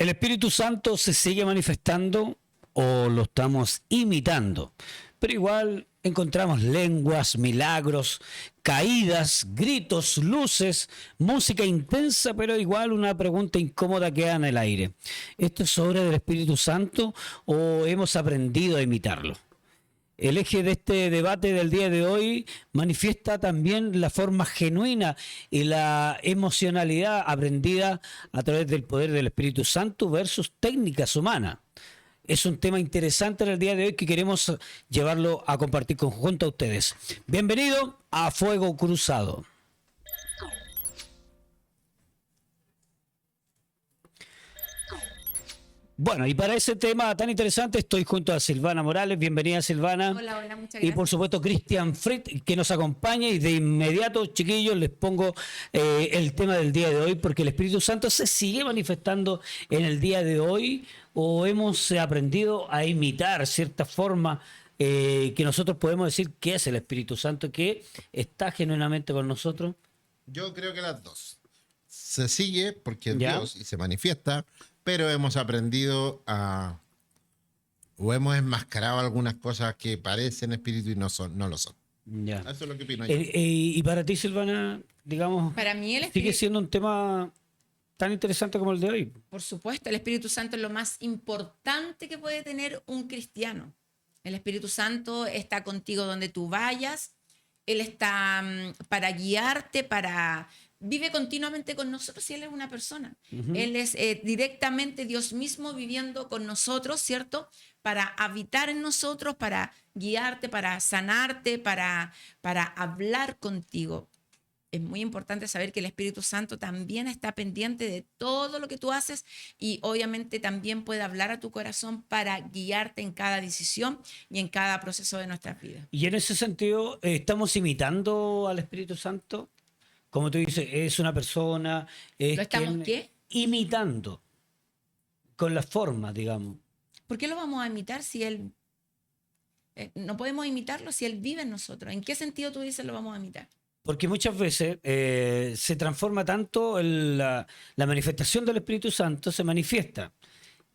¿El Espíritu Santo se sigue manifestando o lo estamos imitando? Pero igual encontramos lenguas, milagros, caídas, gritos, luces, música intensa, pero igual una pregunta incómoda queda en el aire. ¿Esto es obra del Espíritu Santo o hemos aprendido a imitarlo? El eje de este debate del día de hoy manifiesta también la forma genuina y la emocionalidad aprendida a través del poder del Espíritu Santo versus técnicas humanas. Es un tema interesante en el día de hoy que queremos llevarlo a compartir junto a ustedes. Bienvenido a Fuego Cruzado. Bueno, y para ese tema tan interesante estoy junto a Silvana Morales. Bienvenida, Silvana. Hola, hola, muchas Y gracias. por supuesto Cristian Fritz, que nos acompaña. Y de inmediato, chiquillos, les pongo el tema del día de hoy, porque el Espíritu Santo se sigue manifestando en el día de hoy, o hemos aprendido a imitar cierta forma que nosotros podemos decir que es el Espíritu Santo, que está genuinamente con nosotros. Yo creo que las dos. Se sigue porque es ¿Ya? Dios y se manifiesta, pero hemos aprendido o hemos enmascarado algunas cosas que parecen espíritu y no lo son. Ya. Eso es lo que opino yo. Y para ti, Silvana, digamos, Para mí el sigue Espíritu, siendo un tema tan interesante como el de hoy. por supuesto, el Espíritu Santo es lo más importante que puede tener un cristiano. El Espíritu Santo está contigo donde tú vayas. Él está para guiarte, vive continuamente con nosotros y Él es una persona. Él es directamente Dios mismo viviendo con nosotros, ¿cierto? Para habitar en nosotros, para guiarte, para sanarte, para hablar contigo. Es muy importante saber que el Espíritu Santo también está pendiente de todo lo que tú haces y obviamente también puede hablar a tu corazón para guiarte en cada decisión y en cada proceso de nuestras vidas. Y en ese sentido, ¿estamos imitando al Espíritu Santo? Como tú dices, es una persona, es ¿Lo estamos quien- qué? imitando, con la forma, digamos. ¿Por qué lo vamos a imitar si Él... no podemos imitarlo si Él vive en nosotros? ¿En qué sentido tú dices lo vamos a imitar? Porque muchas veces se transforma tanto la manifestación del Espíritu Santo, se manifiesta.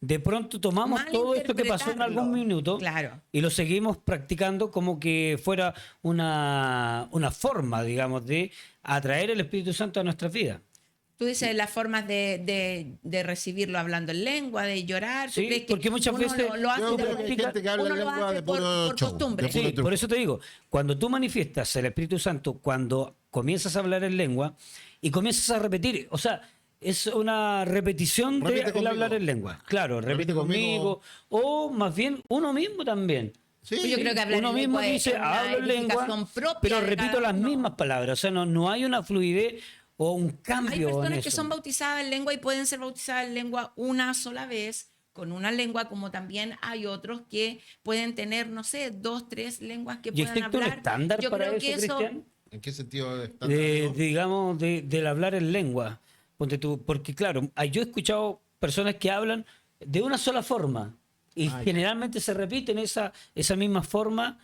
De pronto tomamos todo esto que pasó en algún minuto Claro. y lo seguimos practicando como que fuera una forma, digamos, de atraer el Espíritu Santo a nuestras vidas. Tú dices las formas de recibirlo hablando en lengua, de llorar. ¿Tú Sí, crees que porque muchas uno veces lo hace Yo de- creo que hay gente que habla uno lo lengua hace de puro por show, costumbre? de puro Sí, truco. por eso te digo, cuando tú manifiestas el Espíritu Santo, cuando comienzas a hablar en lengua y comienzas a repetir, o sea, es una repetición Repite del conmigo. hablar en lengua. Claro, repite Repite conmigo, o más bien uno mismo también. Sí, Yo creo que hablar Uno en mismo lengua dice, es una hablo en lengua, edificación propia pero de repito cada las uno. mismas palabras, o sea, no hay una fluidez o un Hay cambio en personas que eso. son bautizadas en lengua y pueden ser bautizadas en lengua una sola vez con una lengua, como también hay otros que pueden tener, no sé, 2, 3 lenguas que ¿Y puedan existe un hablar. estándar Yo para creo eso, que eso, Cristian? ¿En qué sentido está? Digamos, del hablar en lengua. Ponte tú, porque claro, yo he escuchado personas que hablan de una sola forma y generalmente se repiten esa misma forma.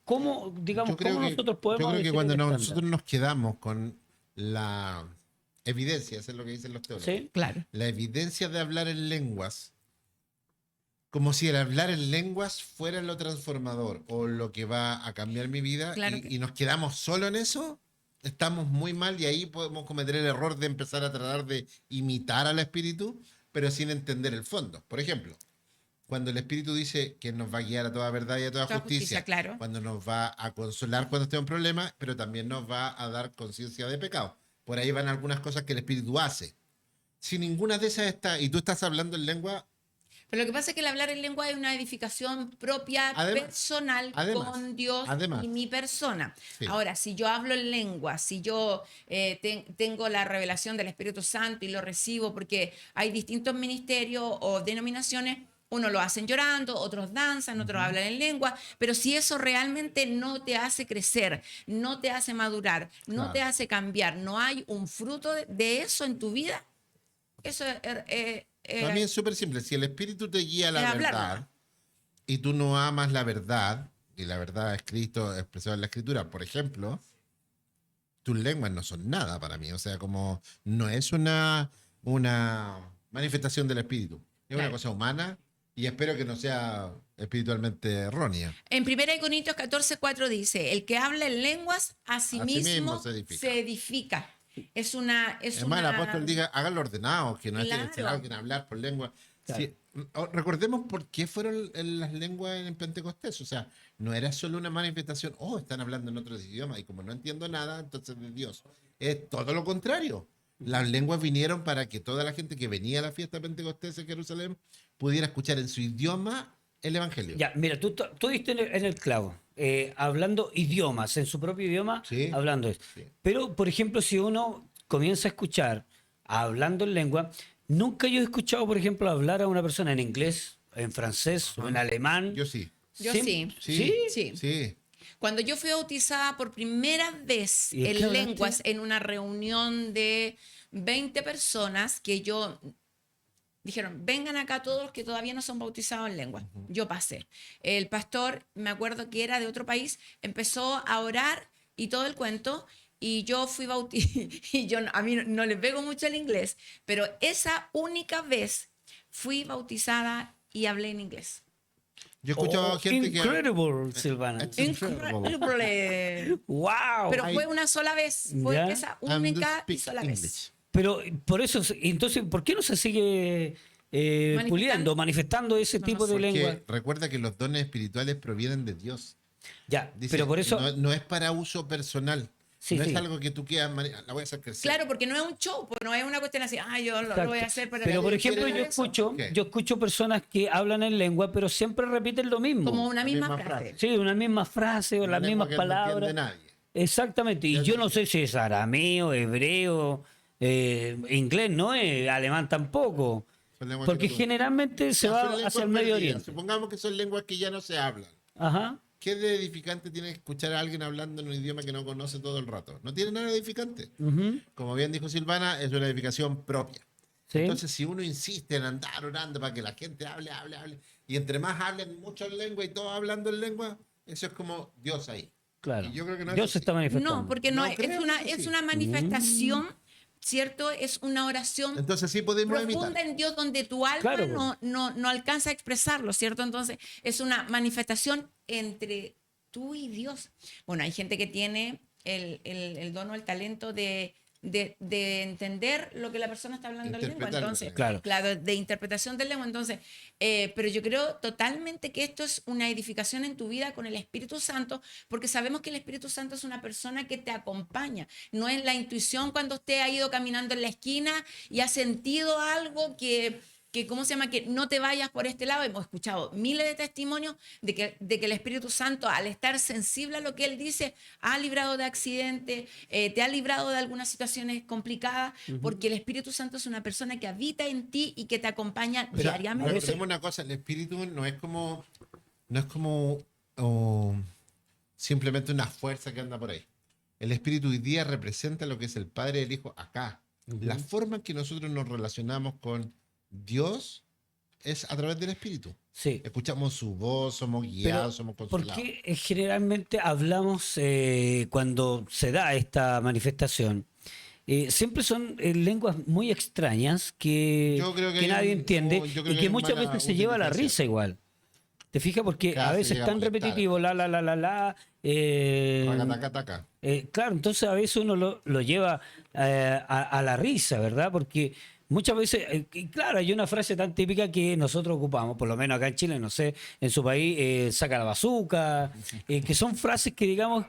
¿Cómo, digamos, cómo nosotros podemos yo creo que decir cuando el estándar? nosotros nos quedamos con la evidencia, eso es lo que dicen los teólogos, ¿Sí? claro, la evidencia de hablar en lenguas, como si el hablar en lenguas fuera lo transformador o lo que va a cambiar mi vida, Claro y, que- y nos quedamos solo en eso, estamos muy mal y ahí podemos cometer el error de empezar a tratar de imitar al espíritu, pero sin entender el fondo. Por ejemplo, cuando el espíritu dice que nos va a guiar a toda verdad y a toda Toda justicia, justicia, claro. cuando nos va a consolar cuando estemos en problemas, pero también nos va a dar conciencia de pecado. Por ahí van algunas cosas que el espíritu hace. Si ninguna de esas está, y tú estás hablando en lengua, Pero lo que pasa es que el hablar en lengua es una edificación propia, Además, personal, además, con Dios además. y mi persona. Sí. Ahora, si yo hablo en lengua, si yo tengo la revelación del Espíritu Santo y lo recibo, porque hay distintos ministerios o denominaciones, unos lo hacen llorando, otros danzan, otros hablan en lengua, pero si eso realmente no te hace crecer, no te hace madurar, no Claro. te hace cambiar, no hay un fruto de eso en tu vida, eso para mí es súper simple. Si el espíritu te guía a la es hablar verdad nomás. y tú no amas la verdad, y la verdad es Cristo expresado en la escritura, por ejemplo, tus lenguas no son nada para mí. O sea, como no es una manifestación del espíritu. Es una Claro. cosa humana y espero que no sea espiritualmente errónea. En 1 Corintios 14:4 dice, el que habla en lenguas a sí mismo se edifica. se edifica. Es una... Es más, el apóstol diga, háganlo ordenado, que no es que Claro. alguien hablar por lengua. Claro. Sí, recordemos por qué fueron las lenguas en Pentecostés. O sea, no era solo una manifestación, están hablando en otros idiomas y como no entiendo nada, entonces de Dios. Es todo lo contrario. Las lenguas vinieron para que toda la gente que venía a la fiesta Pentecostés en Jerusalén pudiera escuchar en su idioma el Evangelio. Ya, mira, tú diste en el clavo, hablando idiomas, en su propio idioma, Sí, hablando eso. sí. Pero, por ejemplo, si uno comienza a escuchar hablando en lengua, nunca yo he escuchado, por ejemplo, hablar a una persona en inglés, en francés o en alemán. Yo sí. Yo Siem- sí. Sí. Sí. Sí. Cuando yo fui bautizada por primera vez ¿Y de qué en hablaste? lenguas en una reunión de 20 personas que yo dijeron, vengan acá todos los que todavía no son bautizados en lengua. Yo pasé. El pastor, me acuerdo que era de otro país, empezó a orar y todo el cuento. Y yo fui bautizada, y a mí no le pego mucho el inglés, pero esa única vez fui bautizada y hablé en inglés. Yo he escuchado gente que... Incredible, Silvana. It's incredible. Increíble. ¡Wow! Pero I- fue una sola vez, fue Ya. esa And única y speak sola English. vez. Pero por eso, entonces, ¿por qué no se sigue puliendo, manifestando ese No, tipo no de sé. lengua? Porque recuerda que los dones espirituales provienen de Dios. Ya, Dice, pero por eso... no es para uso personal. Sí, no sí. es algo que tú quieras, la voy a hacer crecer. Claro, porque no es un show, pues no es una cuestión así, yo lo Exacto. voy a hacer para Pero por que ejemplo, quiera yo eso. escucho, Ok. yo escucho personas que hablan en lengua, pero siempre repiten lo mismo. Como una La misma misma frase. frase. Sí, una misma frase o Una las lengua mismas que no palabras. entiende nadie. Exactamente. Y Ya yo te no sé si es arameo, hebreo, inglés, no es alemán tampoco. Son lenguas Porque que no- generalmente se Ya, va son lenguas hacia el Medio perdidas. Oriente. Supongamos que son lenguas que ya no se hablan. Ajá. ¿Qué de edificante tiene que escuchar a alguien hablando en un idioma que no conoce todo el rato? No tiene nada de edificante. Ujú. Como bien dijo Silvana, es una edificación propia. Sí. Entonces, si uno insiste en andar orando para que la gente hable, y entre más hablen mucho en lengua y todos hablando en lengua, eso es como Dios ahí. Claro. Y yo creo que no es Dios así. se está manifestando. No, porque No no, creo que es sí. una manifestación, ¿cierto? Es una oración Entonces sí podemos profunda imitar. en Dios donde tu alma Claro. no alcanza a expresarlo, ¿cierto? Entonces es una manifestación entre tú y Dios. Bueno, hay gente que tiene el don o el talento de entender lo que la persona está hablando en lengua, Interpretar entonces, la lengua. claro, de interpretación del lengua, entonces, pero yo creo totalmente que esto es una edificación en tu vida con el Espíritu Santo, porque sabemos que el Espíritu Santo es una persona que te acompaña, no es la intuición cuando usted ha ido caminando en la esquina y ha sentido algo que ¿cómo se llama? Que no te vayas por este lado. Hemos escuchado miles de testimonios de que el Espíritu Santo, al estar sensible a lo que Él dice, ha librado de accidentes, te ha librado de algunas situaciones complicadas, porque el Espíritu Santo es una persona que habita en ti y que te acompaña O sea, diariamente. recordemos una cosa, el espíritu no es como oh, simplemente una fuerza que anda por ahí. El espíritu hoy día representa lo que es el Padre y el Hijo acá. La forma en que nosotros nos relacionamos con Dios es a través del espíritu. Sí. Escuchamos su voz, somos guiados, somos ¿por consolados. qué generalmente hablamos cuando se da esta manifestación? Siempre son lenguas muy extrañas que Yo creo que que hay nadie un- entiende yo creo y que que hay muchas mala veces se lleva a la utilización. risa igual. ¿Te fijas? Porque Claro, a se veces llega es a tan molestar. repetitivo, la. Taca, taca, taca. Claro, entonces a veces uno lo lleva a la risa, ¿verdad? Porque muchas veces, y claro, hay una frase tan típica que nosotros ocupamos, por lo menos acá en Chile, no sé, en su país, saca la bazuca, que son frases que, digamos,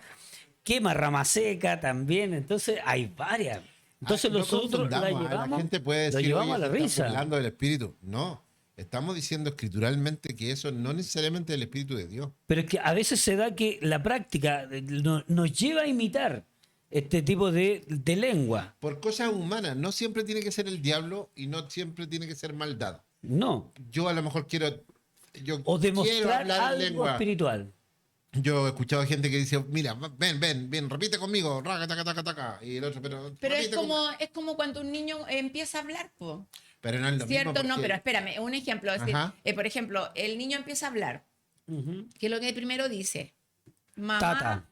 quema rama seca también, entonces hay varias. Entonces No nosotros la confundamos, llevamos, la gente puede lo decir, llevamos "Oye, a la se está risa. burlando del espíritu". No, estamos diciendo escrituralmente que eso no necesariamente es el espíritu de Dios. Pero es que a veces se da que la práctica nos lleva a imitar este tipo de lengua. Por cosas humanas, no siempre tiene que ser el diablo y no siempre tiene que ser maldad. No. Yo a lo mejor yo O quiero demostrar hablar en algo lengua. espiritual. Yo he escuchado gente que dice, mira, ven, repite conmigo, raca, taca, taca, taca. Y el otro, Pero repite es como cuando un niño empieza a hablar, po. Pero no es lo ¿Cierto? mismo No, porque- pero espérame, un ejemplo. Es decir, Ajá. por ejemplo, el niño empieza a hablar. Ujú. ¿Qué es lo que primero dice? Mamá. Tata.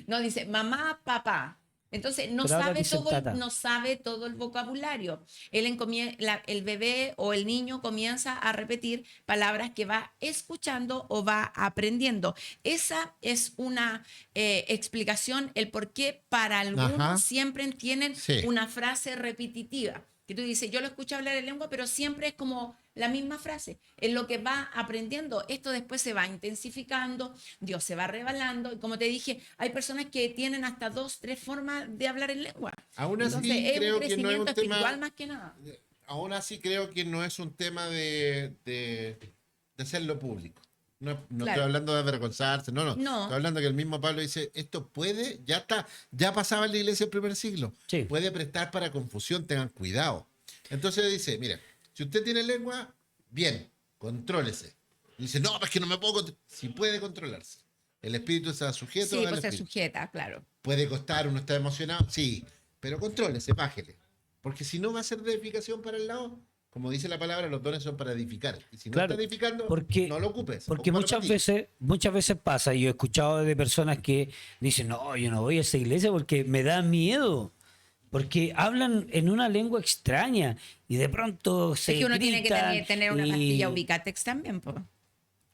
No, dice mamá, papá. Entonces, Pero ahora dice tata. no sabe todo el vocabulario. El bebé o el niño comienza a repetir palabras que va escuchando o va aprendiendo. Esa es una explicación, el por qué para algunos Ajá. siempre tienen Sí. una frase repetitiva. Que tú dices, yo lo escucho hablar en lengua, pero siempre es como la misma frase. En lo que va aprendiendo, esto después se va intensificando, Dios se va revelando. Y como te dije, hay personas que tienen hasta 2, 3 formas de hablar en lengua. Aún Entonces, así, es creo un que no es crecimiento un espiritual tema. más que nada. Aún así, creo que no es un tema de hacerlo público. No Claro. estoy hablando de avergonzarse, no. No. Estoy hablando que el mismo Pablo dice, esto puede, ya está, ya pasaba en la iglesia del primer siglo. Sí. Puede prestar para confusión, tengan cuidado. Entonces dice, mire, si usted tiene lengua, bien, contrólese. Y dice, no, es que no me puedo controlar. Si puede controlarse. El espíritu está sujeto Sí, al pues se espíritu. sujeta, claro. Puede costar, uno está emocionado, sí, pero contrólese, bájele. Porque si no va a ser de edificación para el lado, como dice la palabra, los dones son para edificar. Y si no Claro, está edificando, porque- no lo ocupes. Porque ocúpalo para ti. muchas veces pasa, y yo he escuchado de personas que dicen, no, yo no voy a esa iglesia porque me da miedo. Porque hablan en una lengua extraña y de pronto se Es que uno tiene que gritan tener una y- pastilla ubicatex también, pues.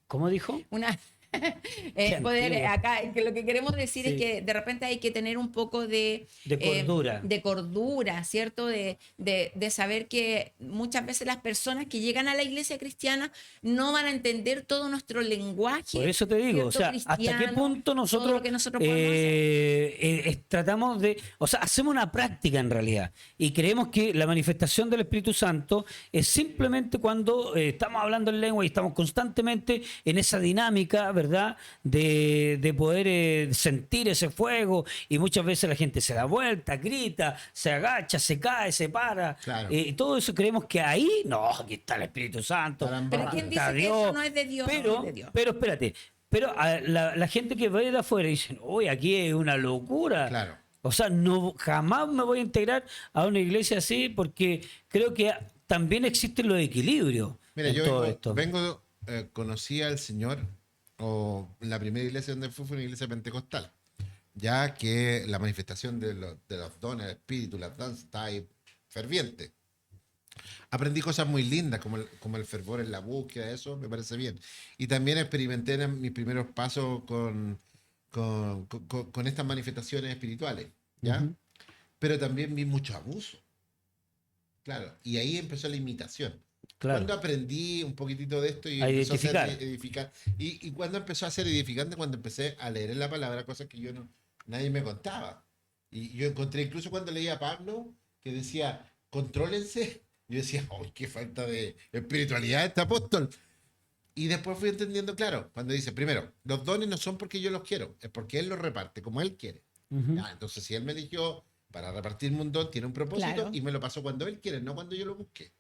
¿Cómo dijo? Una Qué poder antiguo. acá que lo que queremos decir Sí. es que de repente hay que tener un poco De cordura. de cordura, ¿cierto? De saber que muchas veces las personas que llegan a la iglesia cristiana no van a entender todo nuestro lenguaje. Por eso te digo, o sea, ¿cierto? hasta qué Cristiano, punto todo nosotros, lo que nosotros podemos hacer. tratamos de, o sea, hacemos una práctica en realidad y creemos que la manifestación del Espíritu Santo es simplemente cuando estamos hablando en lengua y estamos constantemente en esa dinámica, ¿verdad? De poder sentir ese fuego y muchas veces la gente se da vuelta, grita, se agacha, se cae, se para. Claro. Y todo eso creemos que ahí, no, aquí está el Espíritu Santo. Caramba. Pero ¿quién dice está que eso no es de Dios? Pero, No es de Dios. pero espérate, pero la gente que ve de afuera dice, uy, aquí es una locura. Claro. O sea, no, jamás me voy a integrar a una iglesia así porque creo que también existen los equilibrios Mira, en yo todo esto. conocí al Señor, o la primera iglesia donde fue una iglesia pentecostal, ya que la manifestación de los dones, el espíritu, las danzas, está ahí ferviente. Aprendí cosas muy lindas, como el fervor en la búsqueda, eso me parece bien. Y también experimenté en mis primeros pasos con estas manifestaciones espirituales, ¿ya? Ujú. Pero también vi mucho abuso. Claro, y ahí empezó la imitación. Claro. Cuando aprendí un poquitito de esto y A empezó a ser identificar. edificar. Y cuando empezó a ser edificante, cuando empecé a leer en la palabra cosas que nadie me contaba. Y yo encontré incluso cuando leía a Pablo que decía, contrólense. Yo decía, ¡ay, qué falta de espiritualidad este apóstol! Y después fui entendiendo, claro, cuando dice, primero, los dones no son porque yo los quiero, es porque Él los reparte como Él quiere. Ujú. Ya, entonces, si Él me eligió para repartirme un don, tiene un propósito Claro. y me lo pasó cuando Él quiere, no cuando yo lo busqué.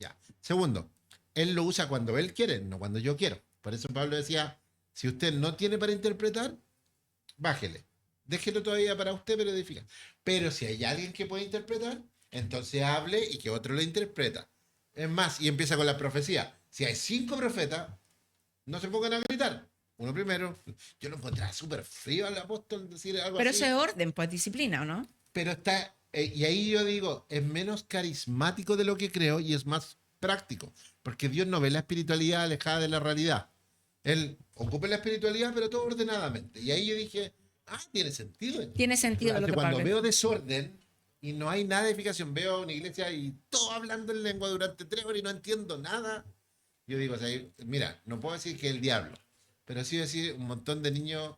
Ya. Segundo, Él lo usa cuando Él quiere, no cuando yo quiero. Por eso Pablo decía, si usted no tiene para interpretar, bájele. Déjelo todavía para usted, pero edifica. Pero si hay alguien que puede interpretar, entonces hable y que otro lo interpreta. Es más, y empieza con la profecía. Si hay 5 profetas, no se pongan a gritar. Uno primero. Yo lo encontraba súper frío al apóstol decir algo Pero así. eso es orden, pues disciplina, ¿o no? Pero está, y ahí yo digo, es menos carismático de lo que creo y es más práctico. Porque Dios no ve la espiritualidad alejada de la realidad. Él ocupa la espiritualidad, pero todo ordenadamente. Y ahí yo dije, tiene sentido. Tiene sentido lo Porque que cuando Pablo veo desorden y no hay nada de edificación, veo una iglesia y todo hablando en lengua durante 3 horas y no entiendo nada. Yo digo, o sea, mira, no puedo decir que es el diablo, pero sí decir un montón de niños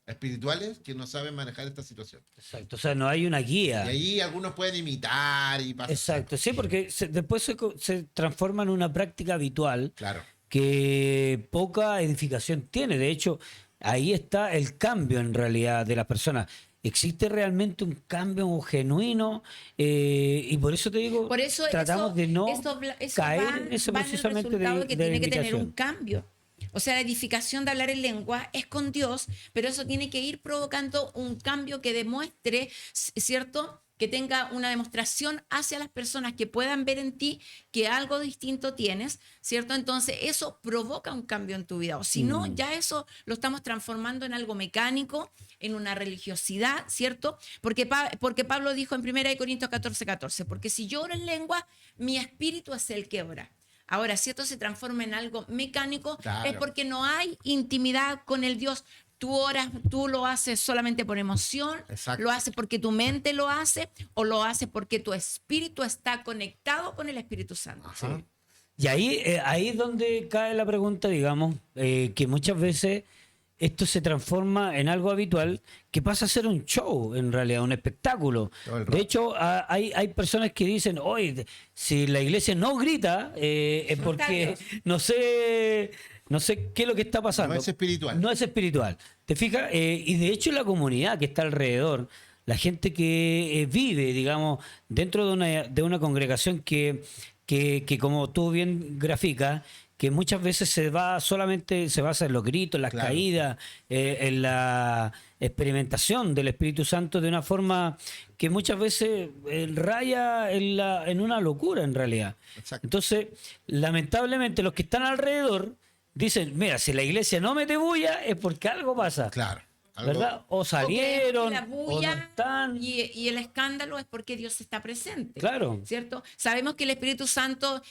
espirituales que no saben manejar esta situación. Exacto, o sea, no hay una guía. Y ahí algunos pueden imitar y pasar. Exacto, sí, porque después se transforma en una práctica habitual Claro. que poca edificación tiene. De hecho, ahí está el cambio en realidad de las personas. ¿Existe realmente un cambio genuino? Y por eso te digo, Por eso tratamos de no eso caer va- en eso va en el precisamente resultado de que tiene que tener indicación. un cambio. O sea, la edificación de hablar en lengua es con Dios, pero eso tiene que ir provocando un cambio que demuestre, ¿cierto? que tenga una demostración hacia las personas que puedan ver en ti que algo distinto tienes, ¿cierto? Entonces eso provoca un cambio en tu vida. O si no, ya eso lo estamos transformando en algo mecánico, en una religiosidad, ¿cierto? Porque Pablo dijo en 1 Corintios 14:14, porque si yo oro en lengua, mi espíritu es el que ora. Ahora, si esto se transforma en algo mecánico, Claro. es porque no hay intimidad con el Dios. Tú oras, tú lo haces solamente por emoción, Exacto. lo haces porque tu mente lo hace, o lo haces porque tu espíritu está conectado con el Espíritu Santo. Ajá. Y ahí es donde cae la pregunta, digamos, que muchas veces esto se transforma en algo habitual que pasa a ser un show, en realidad, un espectáculo. Todo el De rato. hecho, hay personas que dicen, oye, si la iglesia no grita, es porque no sé qué es lo que está pasando. No es espiritual. No es espiritual. ¿Te fijas? Y de hecho la comunidad que está alrededor, la gente que vive, digamos, dentro de una congregación que como tú bien graficas, que muchas veces solamente se basa en los gritos, en las Claro. caídas, en la experimentación del Espíritu Santo de una forma que muchas veces raya en una locura en realidad. Exacto. Entonces, lamentablemente los que están alrededor dicen, mira, si la iglesia no mete bulla es porque algo pasa. Claro. Algo- ¿Verdad? O O salieron, creemos que la o no bulla están. y el escándalo es porque Dios está presente. Claro. ¿Cierto? Sabemos que el Espíritu Santo,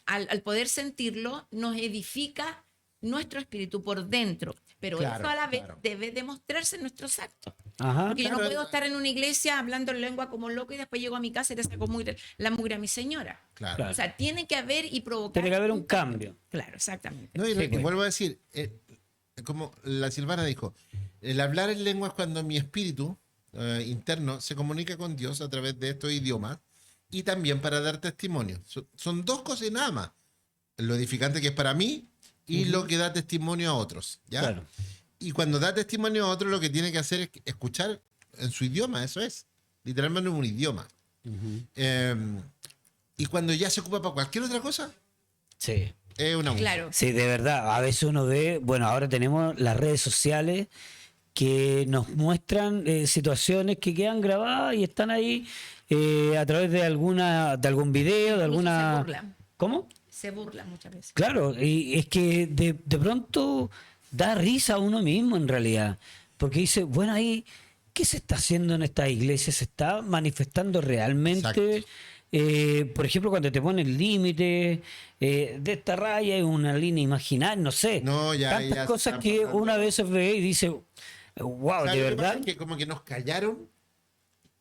al poder sentirlo, nos edifica nuestro espíritu por dentro. Pero Claro, eso a la vez claro. debe demostrarse en nuestros actos. Ajá. Porque yo no Claro. puedo estar en una iglesia hablando en lengua como loco y después llego a mi casa y le saco la mugre a mi señora. Claro. Claro. O sea, tiene que haber y provocar. Tiene que haber un cambio. Claro, exactamente. No, y Sí, y pues. vuelvo a decir, como la Silvana dijo, el hablar en lengua es cuando mi espíritu interno se comunica con Dios a través de estos idiomas y también para dar testimonio. Son dos cosas y nada más. Lo edificante que es para mí y lo que da testimonio a otros. ¿ya? Claro. Y cuando da testimonio a otros, lo que tiene que hacer es escuchar en su idioma, eso es. Literalmente en un idioma. Y cuando ya se ocupa para cualquier otra cosa, Sí. es una abuso. Claro. Sí, de verdad. A veces uno ve, bueno, ahora tenemos las redes sociales que nos muestran situaciones que quedan grabadas y están ahí a través de algún video, de Incluso alguna. se burlan. ¿Cómo? Se burla muchas veces. Claro, y es que de pronto da risa a uno mismo en realidad, porque dice, bueno, ahí, ¿qué se está haciendo en esta iglesia? ¿Se está manifestando realmente? Por ejemplo, cuando te ponen límite de esta raya es una línea imaginaria, no sé, No, ya tantas se cosas están que pasando. una vez ve y dice, wow, ¿Sabes de lo que pasa? verdad. Es que como que nos callaron.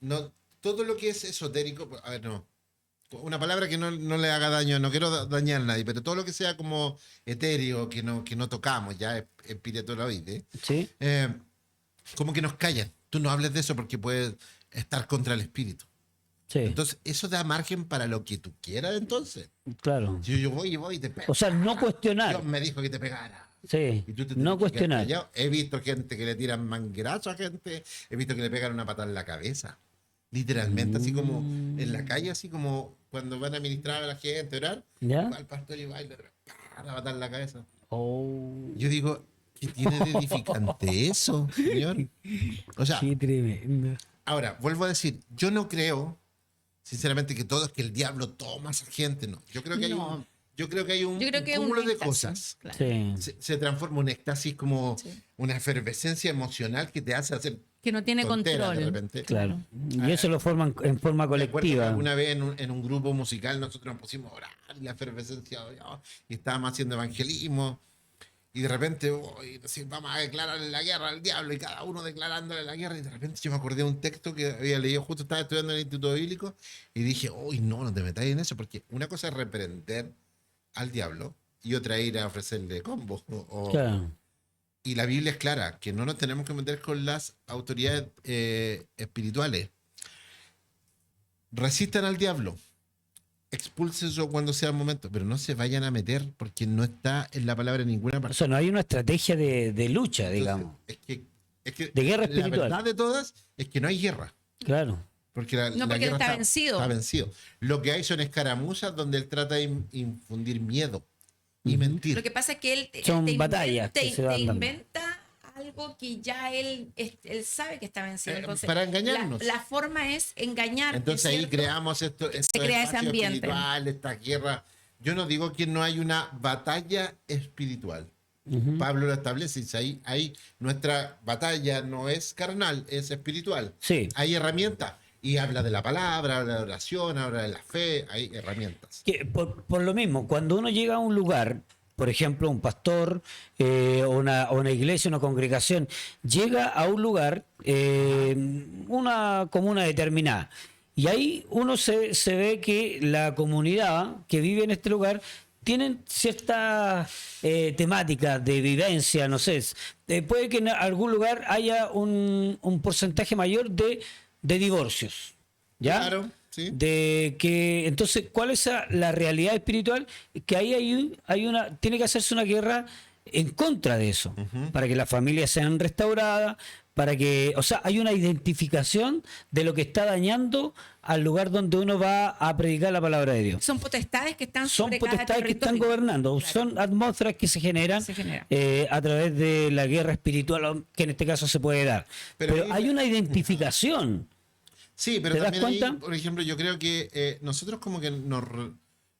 No, todo lo que es esotérico, a ver, no. Una palabra que no le haga daño, no quiero dañar a nadie, pero todo lo que sea como etéreo, que no tocamos, ya es espiritualoide, Sí, como que nos callan. Tú no hables de eso porque puedes estar contra el espíritu. sí, Entonces, eso da margen para lo que tú quieras, entonces. claro. Si yo voy y te pego. O sea, no cuestionar, Dios me dijo que te pegara. sí, Y tú te no tienes que quedar cuestionar. callado. He visto gente que le tiran manguerazo a gente. He visto que le pegan una patada en la cabeza. Literalmente, así como en la calle, así como cuando van a ministrar a la gente, orar. ¿Ya? Va el pastor y va y le la patada en la cabeza. Oh, Yo digo, ¿qué tiene de edificante eso, señor? O sea, qué tremendo. ahora, vuelvo a decir, yo no creo, sinceramente, que todo es que el diablo toma a esa gente, no. Yo creo que hay No. un, yo creo que hay un, Yo creo un que es cúmulo un de éxtasis, cosas. claro. Sí. Se transforma un éxtasis como Sí. una efervescencia emocional que te hace hacer Que no tiene tonteras control. de repente. Claro. Y eso lo forman en forma Me acuerdo que colectiva. alguna vez en un grupo musical nosotros nos pusimos a orar y la efervescencia y estábamos haciendo evangelismo y de repente vamos a declararle la guerra al diablo y cada uno declarándole la guerra y de repente yo me acordé de un texto que había leído, justo estaba estudiando en el Instituto Bíblico y dije, uy, no te metáis en eso porque una cosa es reprender al diablo y otra ir a ofrecerle combo. Claro. Y la Biblia es clara, que no nos tenemos que meter con las autoridades espirituales. Resistan al diablo, expúlsenlo cuando sea el momento, pero no se vayan a meter porque no está en la palabra en ninguna O parte. sea, no hay una estrategia de lucha, Entonces, digamos. es que De guerra la espiritual. verdad de todas es que no hay guerra. Claro. Porque la No, porque guerra está vencido. Está vencido. Lo que hay son escaramuzas donde él trata de infundir miedo y mentir. Lo que pasa es que él Son te batallas que se van te dando. inventa algo que ya él sabe que está venciendo. Entonces, para engañarnos. La forma es engañarte. Entonces ahí ¿cierto? creamos estos crea ese espacios ambiente. espirituales, esta guerra. Yo no digo que no hay una batalla espiritual. Pablo lo establece, dice, ahí nuestra batalla no es carnal, es espiritual. Sí. Hay herramientas. Y habla de la palabra, habla de la oración, habla de la fe, hay herramientas. Que por lo mismo, cuando uno llega a un lugar, por ejemplo, un pastor, o una iglesia, una congregación, llega a un lugar, una comuna determinada, y ahí uno se ve que la comunidad que vive en este lugar tienen ciertas temáticas de vivencia, no sé, puede que en algún lugar haya un porcentaje mayor de divorcios, ¿ya? Claro, sí. De que entonces, ¿cuál es la realidad espiritual? Que ahí tiene que hacerse una guerra en contra de eso, para que las familias sean restauradas, para que, o sea, hay una identificación de lo que está dañando al lugar donde uno va a predicar la palabra de Dios. Son potestades que están Son sobre cada potestades que están territorio. gobernando, Claro. son atmósferas que se generan a través de la guerra espiritual, que en este caso se puede dar. Pero Pero ahí- hay una identificación. Sí, pero ¿Te das también ahí, cuenta? por ejemplo, yo creo que nosotros como que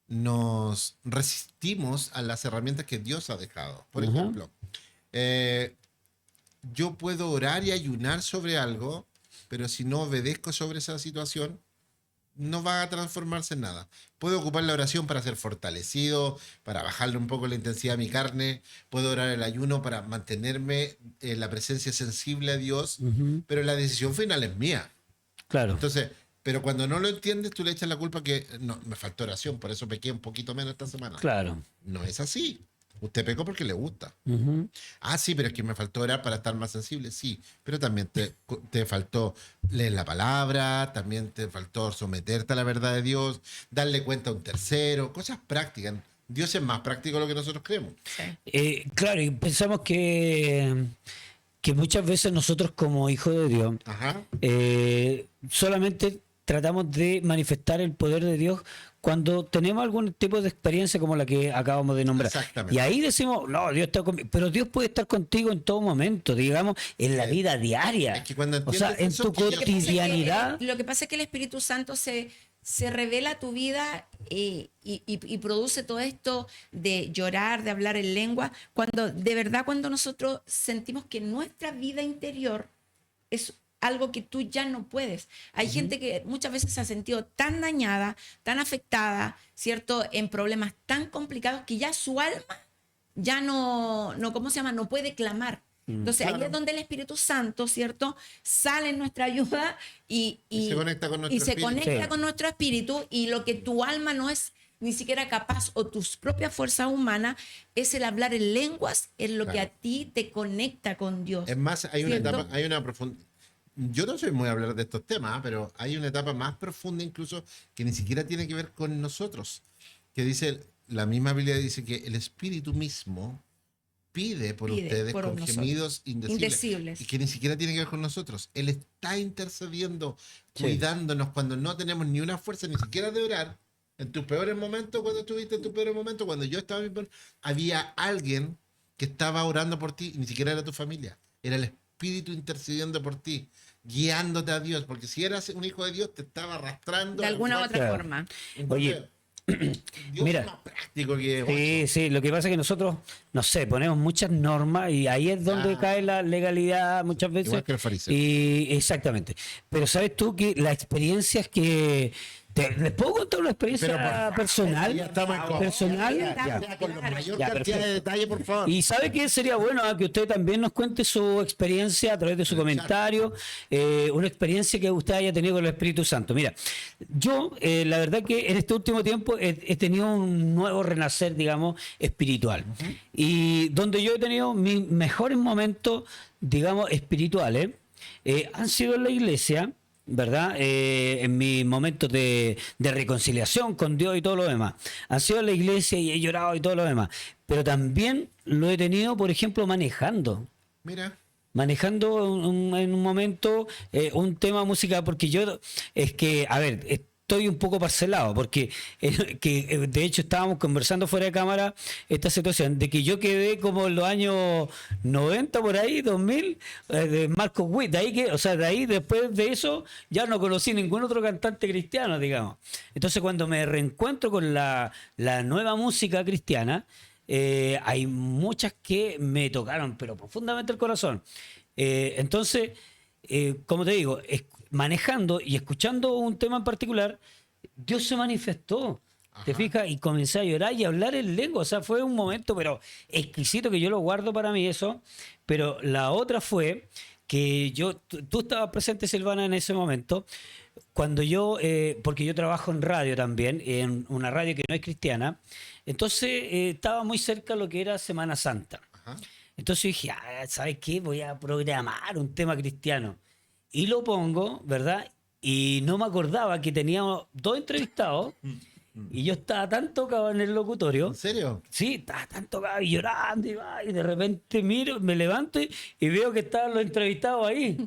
nos resistimos a las herramientas que Dios ha dejado. Por Ujú. ejemplo, yo puedo orar y ayunar sobre algo, pero si no obedezco sobre esa situación, no va a transformarse en nada. Puedo ocupar la oración para ser fortalecido, para bajarle un poco la intensidad a mi carne. Puedo orar el ayuno para mantenerme en la presencia sensible a Dios, pero la decisión final es mía. Claro. Entonces, pero cuando no lo entiendes, tú le echas la culpa que no, me faltó oración, por eso pequé un poquito menos esta semana. Claro. No es así. Usted pecó porque le gusta. Ujú. Ah, sí, pero es que me faltó orar para estar más sensible. Sí, pero también te faltó leer la palabra, también te faltó someterte a la verdad de Dios, darle cuenta a un tercero, cosas prácticas. Dios es más práctico de lo que nosotros creemos. Sí. Claro, y pensamos que muchas veces nosotros como hijos de Dios Ajá. solamente tratamos de manifestar el poder de Dios cuando tenemos algún tipo de experiencia como la que acabamos de nombrar. Exactamente. Y ahí decimos, no, Dios está conmigo. Pero Dios puede estar contigo en todo momento, digamos, en la vida diaria. Es que cuando O sea, entiendes en eso, tu que yo- cotidianidad. Lo que pasa es que el Espíritu Santo se revela a tu vida y produce todo esto de llorar, de hablar en lengua, cuando de verdad cuando nosotros sentimos que nuestra vida interior es algo que tú ya no puedes. Hay gente que muchas veces se ha sentido tan dañada, tan afectada, ¿cierto? En problemas tan complicados que ya su alma ya no ¿cómo se llama? No puede clamar. Entonces ahí Claro. es donde el Espíritu Santo, ¿cierto? Sale en nuestra ayuda y se conecta con nuestro y se espíritu. conecta Sí. con nuestro espíritu, y lo que tu alma no es ni siquiera capaz, o tus propias fuerzas humanas, es el hablar en lenguas, es lo que Claro. a ti te conecta con Dios. Es más, hay una ¿Cierto? etapa, hay una profunda. Yo no soy muy a hablar de estos temas, pero hay una etapa más profunda incluso que ni siquiera tiene que ver con nosotros. Que dice, la misma Biblia dice que el Espíritu mismo pide por ustedes por con nosotros. gemidos indecibles. Indecibles. Y que ni siquiera tiene que ver con nosotros. Él está intercediendo, Sí. cuidándonos cuando no tenemos ni una fuerza ni siquiera de orar. En tus peores momentos, cuando estuviste en tus peores momentos, cuando yo estaba en mi peor, había alguien que estaba orando por ti y ni siquiera era tu familia. Era el Espíritu intercediendo por ti, guiándote a Dios. Porque si eras un hijo de Dios, te estaba arrastrando. De alguna u al otra Claro. forma. Entonces, Dios Mira. es más práctico que Sí, sí, lo que pasa es que nosotros, no sé, ponemos muchas normas y ahí es donde Ah. cae la legalidad muchas veces. Igual que el fariseo. Y exactamente. Pero sabes tú que las experiencias que... ¿Les puedo contar una experiencia Pero, por favor, personal? ya estamos en Personal. Ya, Ya. Ya, con la mayor Ya, cantidad perfecto. de detalle, por favor. Y sabe que sería bueno que usted también nos cuente su experiencia a través de su comentario, una experiencia que usted haya tenido con el Espíritu Santo. Mira, yo la verdad que en este último tiempo he tenido un nuevo renacer, digamos, espiritual. Y donde yo he tenido mis mejores momentos, digamos, espirituales, han sido en la iglesia. ¿Verdad? En mis momentos de reconciliación con Dios y todo lo demás. Han sido en la iglesia y he llorado y todo lo demás. Pero también lo he tenido, por ejemplo, manejando. Mira, Manejando en un momento un tema musical, porque yo, es que, a ver, estoy un poco parcelado, porque de hecho estábamos conversando fuera de cámara esta situación, de que yo quedé como en los años 90 por ahí, 2000, de Marcos Witt, de ahí o sea, de ahí después de eso ya no conocí ningún otro cantante cristiano, digamos. Entonces cuando me reencuentro con la nueva música cristiana, hay muchas que me tocaron, pero profundamente el corazón. Entonces, como te digo, manejando y escuchando un tema en particular, Dios se manifestó. ¿Te Ajá. fijas? Y comencé a llorar y a hablar en lengua. O sea, fue un momento, pero exquisito, que yo lo guardo para mí eso. Pero la otra fue que tú estabas presente, Silvana, en ese momento, cuando yo, porque yo trabajo en radio también, en una radio que no es cristiana, entonces estaba muy cerca de lo que era Semana Santa. Ajá. Entonces dije, ¿sabes qué? Voy a programar un tema cristiano. Y lo pongo, ¿verdad? Y no me acordaba que teníamos dos entrevistados y yo estaba tan tocado en el locutorio. ¿En serio? Sí, estaba tan tocado y llorando y de repente miro, me levanto y veo que estaban los entrevistados ahí.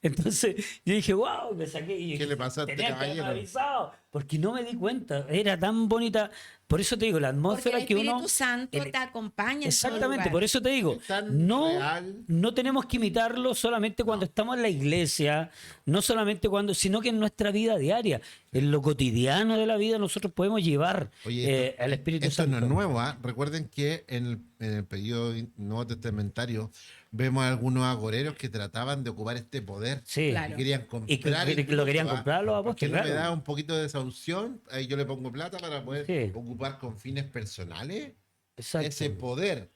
Entonces yo dije, wow, me saqué. Y ¿Qué dije, le pasó a este tenía que haberme caballero? avisado, porque no me di cuenta. Era tan bonita. Por eso te digo, la Porque atmósfera el que uno... Espíritu Santo el- te acompaña en todo Exactamente, lugar. por eso te digo, Es tan real. no tenemos que imitarlo solamente cuando estamos en la iglesia, no solamente sino que en nuestra vida diaria, en lo cotidiano de la vida nosotros podemos llevar Oye, al Espíritu esto Santo. no es nuevo, ¿ah? Recuerden que en el periodo nuevo testamentario vemos a algunos agoreros que trataban de ocupar este poder. Sí. Claro. Que querían Y comprar. que lo querían incluso, ¿ah? comprar los ¿Por qué apóstoles, no me claro. da un poquito de desahución? Ahí yo le pongo plata para poder Sí. ocupar con fines personales Exacto. ese poder.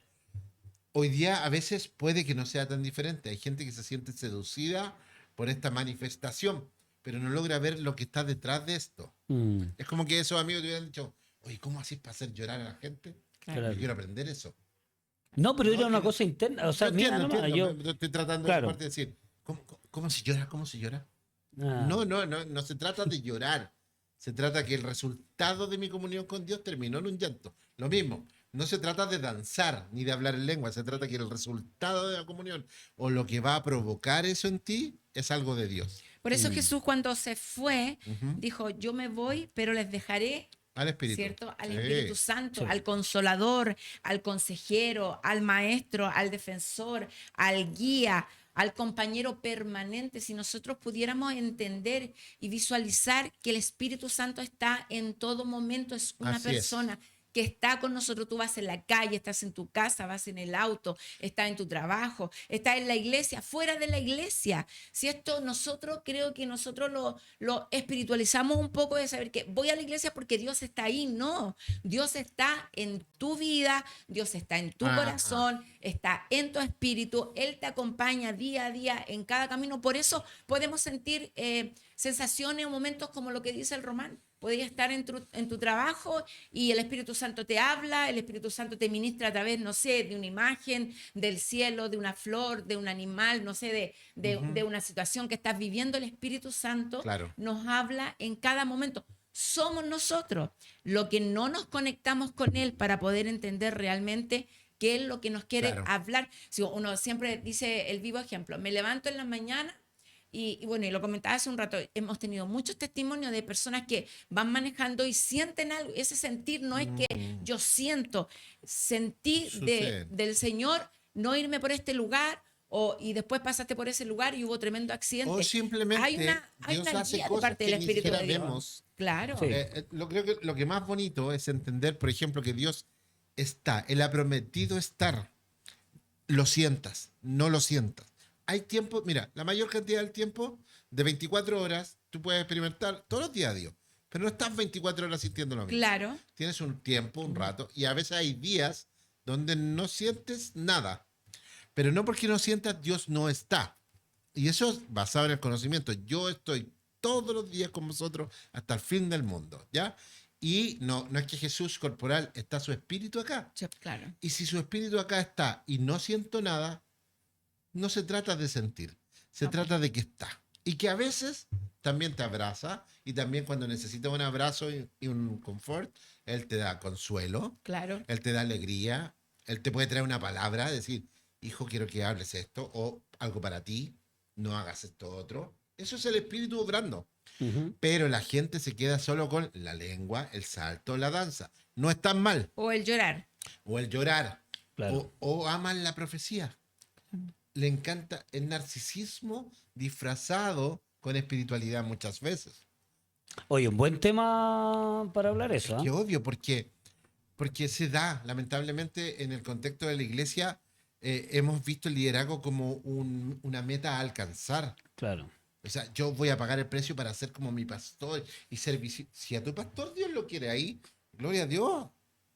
Hoy día a veces puede que no sea tan diferente. Hay gente que se siente seducida por esta manifestación, pero no logra ver lo que está detrás de esto. Mm, Es como que esos amigos te hubieran dicho, oye, ¿cómo haces para hacer llorar a la gente? claro. Yo quiero aprender eso. No, pero era No, una que- cosa interna, o sea, Yo mira entiendo, nomás, entiendo, pero estoy tratando claro. de parte de decir, ¿cómo se llora? ¿Cómo se llora? Ah, No se trata de llorar. Se trata que el resultado de mi comunión con Dios terminó en un llanto. Lo mismo, no se trata de danzar ni de hablar en lengua, se trata que el resultado de la comunión o lo que va a provocar eso en ti es algo de Dios. Por eso Jesús cuando se fue, Ujú. dijo, yo me voy, pero les dejaré, Al Espíritu. ¿cierto? Al Sí. Espíritu Santo, Sí. al Consolador, al Consejero, al Maestro, al Defensor, al Guía, al compañero permanente. Si nosotros pudiéramos entender y visualizar que el Espíritu Santo está en todo momento, es una Así es. persona que está con nosotros. Tú vas en la calle, estás en tu casa, vas en el auto, estás en tu trabajo, estás en la iglesia, fuera de la iglesia. Si esto nosotros, creo que nosotros lo espiritualizamos un poco de saber que voy a la iglesia porque Dios está ahí. No, Dios está en tu vida, Dios está en tu Ajá. corazón, está en tu espíritu, Él te acompaña día a día en cada camino. Por eso podemos sentir sensaciones o momentos como lo que dice el Román. Podrías estar en tu trabajo y el Espíritu Santo te habla, el Espíritu Santo te ministra a través, no sé, de una imagen, del cielo, de una flor, de un animal, no sé, de una situación que estás viviendo. El Espíritu Santo Claro. nos habla en cada momento. Somos nosotros lo que no nos conectamos con Él para poder entender realmente qué es lo que nos quiere Claro. hablar. Si uno siempre dice el vivo ejemplo, me levanto en la mañana y bueno, y lo comentaba hace un rato, hemos tenido muchos testimonios de personas que van manejando y sienten algo. Ese sentir no es que yo sentí Sucede. del Señor no irme por este lugar y después pasaste por ese lugar y hubo tremendo accidente. O simplemente hay Dios una hace guía de cosas parte del que ni Espíritu siquiera de Dios. vemos. Claro. Sí. Creo que lo que más bonito es entender, por ejemplo, que Dios está, Él ha prometido estar. Lo sientas, no lo sientas. Hay tiempo, mira, la mayor cantidad del tiempo, de 24 horas, tú puedes experimentar todos los días a Dios, pero no estás 24 horas sintiendo lo mismo. Claro. Tienes un tiempo, un rato, y a veces hay días donde no sientes nada. Pero no porque no sientas, Dios no está. Y eso es basado en el conocimiento. Yo estoy todos los días con vosotros hasta el fin del mundo, ¿ya? Y no es que Jesús corporal, está su espíritu acá. Sí, claro. Y si su espíritu acá está y no siento nada, no se trata de sentir, se No, trata de que está. Y que a veces también te abraza y también cuando necesitas un abrazo y un confort, Él te da consuelo, Claro. Él te da alegría, Él te puede traer una palabra, decir, hijo, quiero que hables esto, o algo para ti, no hagas esto otro. Eso es el espíritu obrando. Pero la gente se queda solo con la lengua, el salto, la danza. No es tan mal. O el llorar. O el llorar. Claro. O aman la profecía. Le encanta el narcisismo disfrazado con espiritualidad muchas veces. Oye, un buen tema para hablar eso. Qué obvio, porque se da, lamentablemente, en el contexto de la iglesia, hemos visto el liderazgo como una meta a alcanzar. Claro. O sea, yo voy a pagar el precio para ser como mi pastor y ser visible. Si a tu pastor Dios lo quiere ahí, gloria a Dios.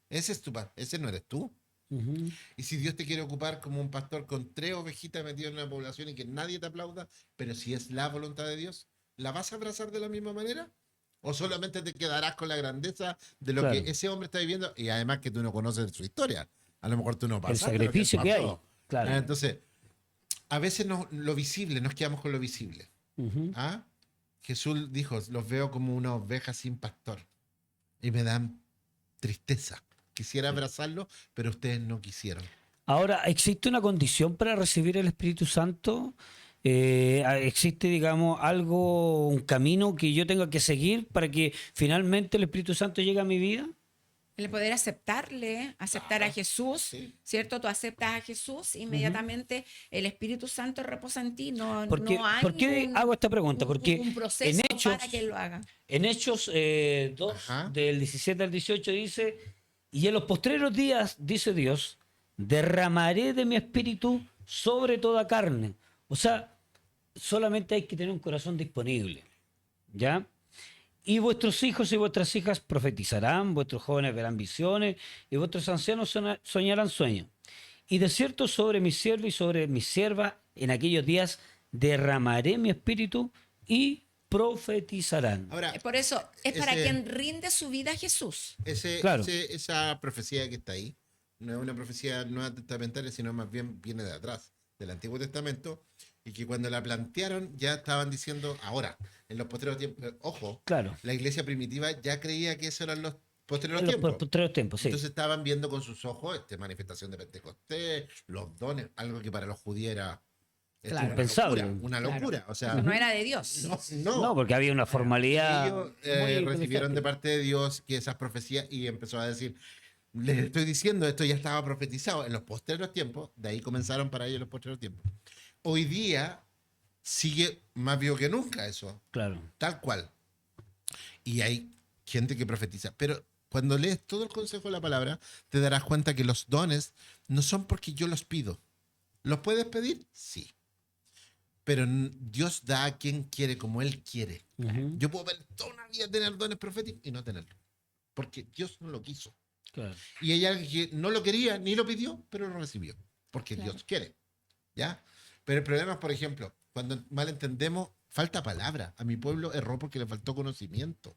Ese es ese no eres tú. Ujú. Y si Dios te quiere ocupar como un pastor con 3 ovejitas metidas en una población y que nadie te aplauda, pero si es la voluntad de Dios, ¿la vas a abrazar de la misma manera? ¿O solamente te quedarás con la grandeza de lo Claro. que ese hombre está viviendo? Y además que tú no conoces su historia. A lo mejor tú no El pasaste sacrificio lo que que él hay. pasó. Claro. Entonces, a veces lo visible, nos quedamos con lo visible. Ujú. ¿Ah? Jesús dijo, los veo como una oveja sin pastor. Y me dan tristeza. Quisiera abrazarlo, pero ustedes no quisieron. Ahora, ¿existe una condición para recibir el Espíritu Santo? ¿Existe, digamos, un camino que yo tenga que seguir para que finalmente el Espíritu Santo llegue a mi vida? El poder aceptarle, aceptar a Jesús, Sí. ¿cierto? Tú aceptas a Jesús, inmediatamente el Espíritu Santo reposa en ti. No, Porque, no hay ¿por qué un, hago esta pregunta? un- Porque un proceso en Hechos, para que él lo haga. en Hechos 2, Ajá. del 17 al 18 dice, y en los postreros días, dice Dios, derramaré de mi espíritu sobre toda carne. O sea, solamente hay que tener un corazón disponible, ¿ya? Y vuestros hijos y vuestras hijas profetizarán, vuestros jóvenes verán visiones, y vuestros ancianos soñarán sueños. Y de cierto sobre mi siervo y sobre mi sierva en aquellos días derramaré mi espíritu y profetizarán. Ahora, Por eso, es para ese- quien rinde su vida a Jesús. Claro. esa profecía que está ahí, no es una profecía nueva testamentaria, sino más bien viene de atrás, del Antiguo Testamento, y que cuando la plantearon ya estaban diciendo, ahora, en los postreros tiempos, ojo, Claro. la iglesia primitiva ya creía que esos eran los postreros En los tiempos. postreros tiempos, sí. Entonces estaban viendo con sus ojos manifestación de Pentecostés, los dones, algo que para los judíos era Claro. Impensable. Una Claro. locura. O sea, Eso no era de Dios. No, porque había una formalidad. ellos muy recibieron de especial. parte de Dios que esas profecías y empezó a decir, les estoy diciendo, esto ya estaba profetizado en los postreros tiempos, de ahí comenzaron para ellos los postreros tiempos. Hoy día sigue más vivo que nunca eso, Claro. tal cual. Y hay gente que profetiza, pero cuando lees todo el consejo de la palabra, te darás cuenta que los dones no son porque yo los pido. ¿Los puedes pedir? Sí. Pero Dios da a quien quiere como Él quiere. Ujú. Yo puedo ver toda una vida tener dones proféticos y no tenerlo. Porque Dios no lo quiso. Claro. Y hay alguien que no lo quería ni lo pidió, pero lo recibió. Porque Claro. Dios quiere. ¿Ya? Pero el problema es, por ejemplo, cuando mal entendemos, falta palabra. A mi pueblo erró porque le faltó conocimiento.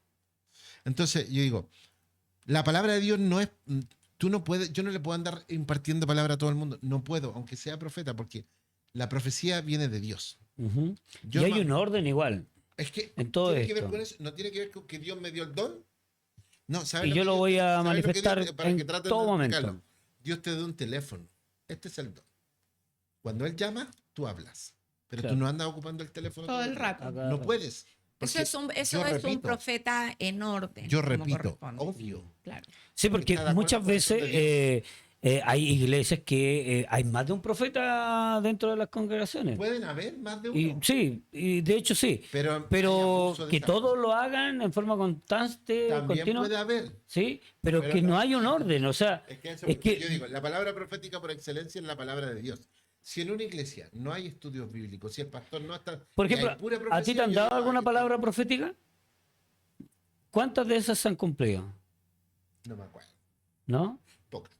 Entonces, yo digo, la palabra de Dios no es. Tú no puedes, yo no le puedo andar impartiendo palabra a todo el mundo. No puedo, aunque sea profeta, porque la profecía viene de Dios. Ujú. Yo Y hay ma- un orden igual. Es que en todo tiene que ver esto. con eso, no tiene que ver con que Dios me dio el don. No, ¿sabes Y lo yo que lo voy a ¿sabes lo que manifestar Dios- para en que traten todo de momento. explicarlo? Dios te da un teléfono. Este es el don. Cuando Él llama, tú hablas. Pero Claro. tú no andas ocupando el teléfono Todo el rato. Acá- No puedes. Eso porque es un, yo eso es un repito, profeta en orden. Yo como repito, corresponde. obvio. Claro. Sí, porque Está de acuerdo muchas con eso veces de hay iglesias que hay más de un profeta dentro de las congregaciones. Pueden haber más de Y, uno. sí, y de hecho sí. Pero, hay Pero abuso de que esas todos cosas. lo hagan en forma constante, También continua. puede haber. Sí, pero Pero que no- no hay un orden. O sea, Es que, eso- es que yo digo, la palabra profética por excelencia es la palabra de Dios. Si en una iglesia no hay estudios bíblicos, si el pastor no está. por y hay ejemplo, pura ¿a ti profecía, te han yo dado digo, alguna "Ay, palabra profética? ¿Cuántas de esas se han cumplido? No me acuerdo. ¿No? Poca.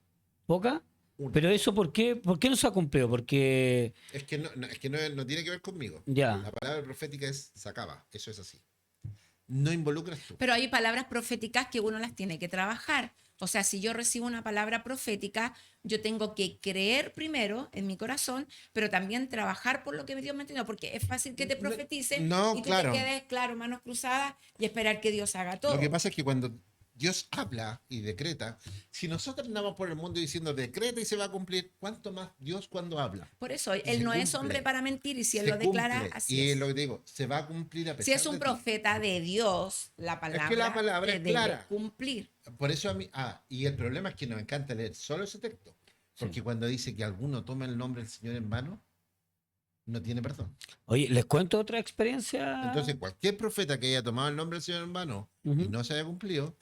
¿Poca? Una. Pero eso, ¿por qué no se ha cumplido? Porque Es que no tiene que ver conmigo. ya. La palabra profética se acaba. Eso es así. No involucras tú. Pero hay palabras proféticas que uno las tiene que trabajar. O sea, si yo recibo una palabra profética, yo tengo que creer primero en mi corazón, pero también trabajar por lo que Dios me enseñó, porque es fácil que te profeticen No, y tú claro. te quedes, claro, manos cruzadas y esperar que Dios haga todo. Lo que pasa es que cuando Dios habla y decreta. Si nosotros andamos por el mundo diciendo decreta y se va a cumplir, ¿cuánto más Dios cuando habla? Por eso, Y él se no es cumple. hombre para mentir y si él Se lo declara, cumple. así Y es. lo que digo, se va a cumplir a pesar Si es un de ti. profeta de Dios, la palabra, que la palabra se es debe clara. cumplir. Por eso a mí, y el problema es que nos encanta leer solo ese texto. Porque cuando dice que alguno toma el nombre del Señor en vano, no tiene perdón. Oye, ¿les cuento otra experiencia? Entonces, cualquier profeta que haya tomado el nombre del Señor en vano y Ujú. no se haya cumplido,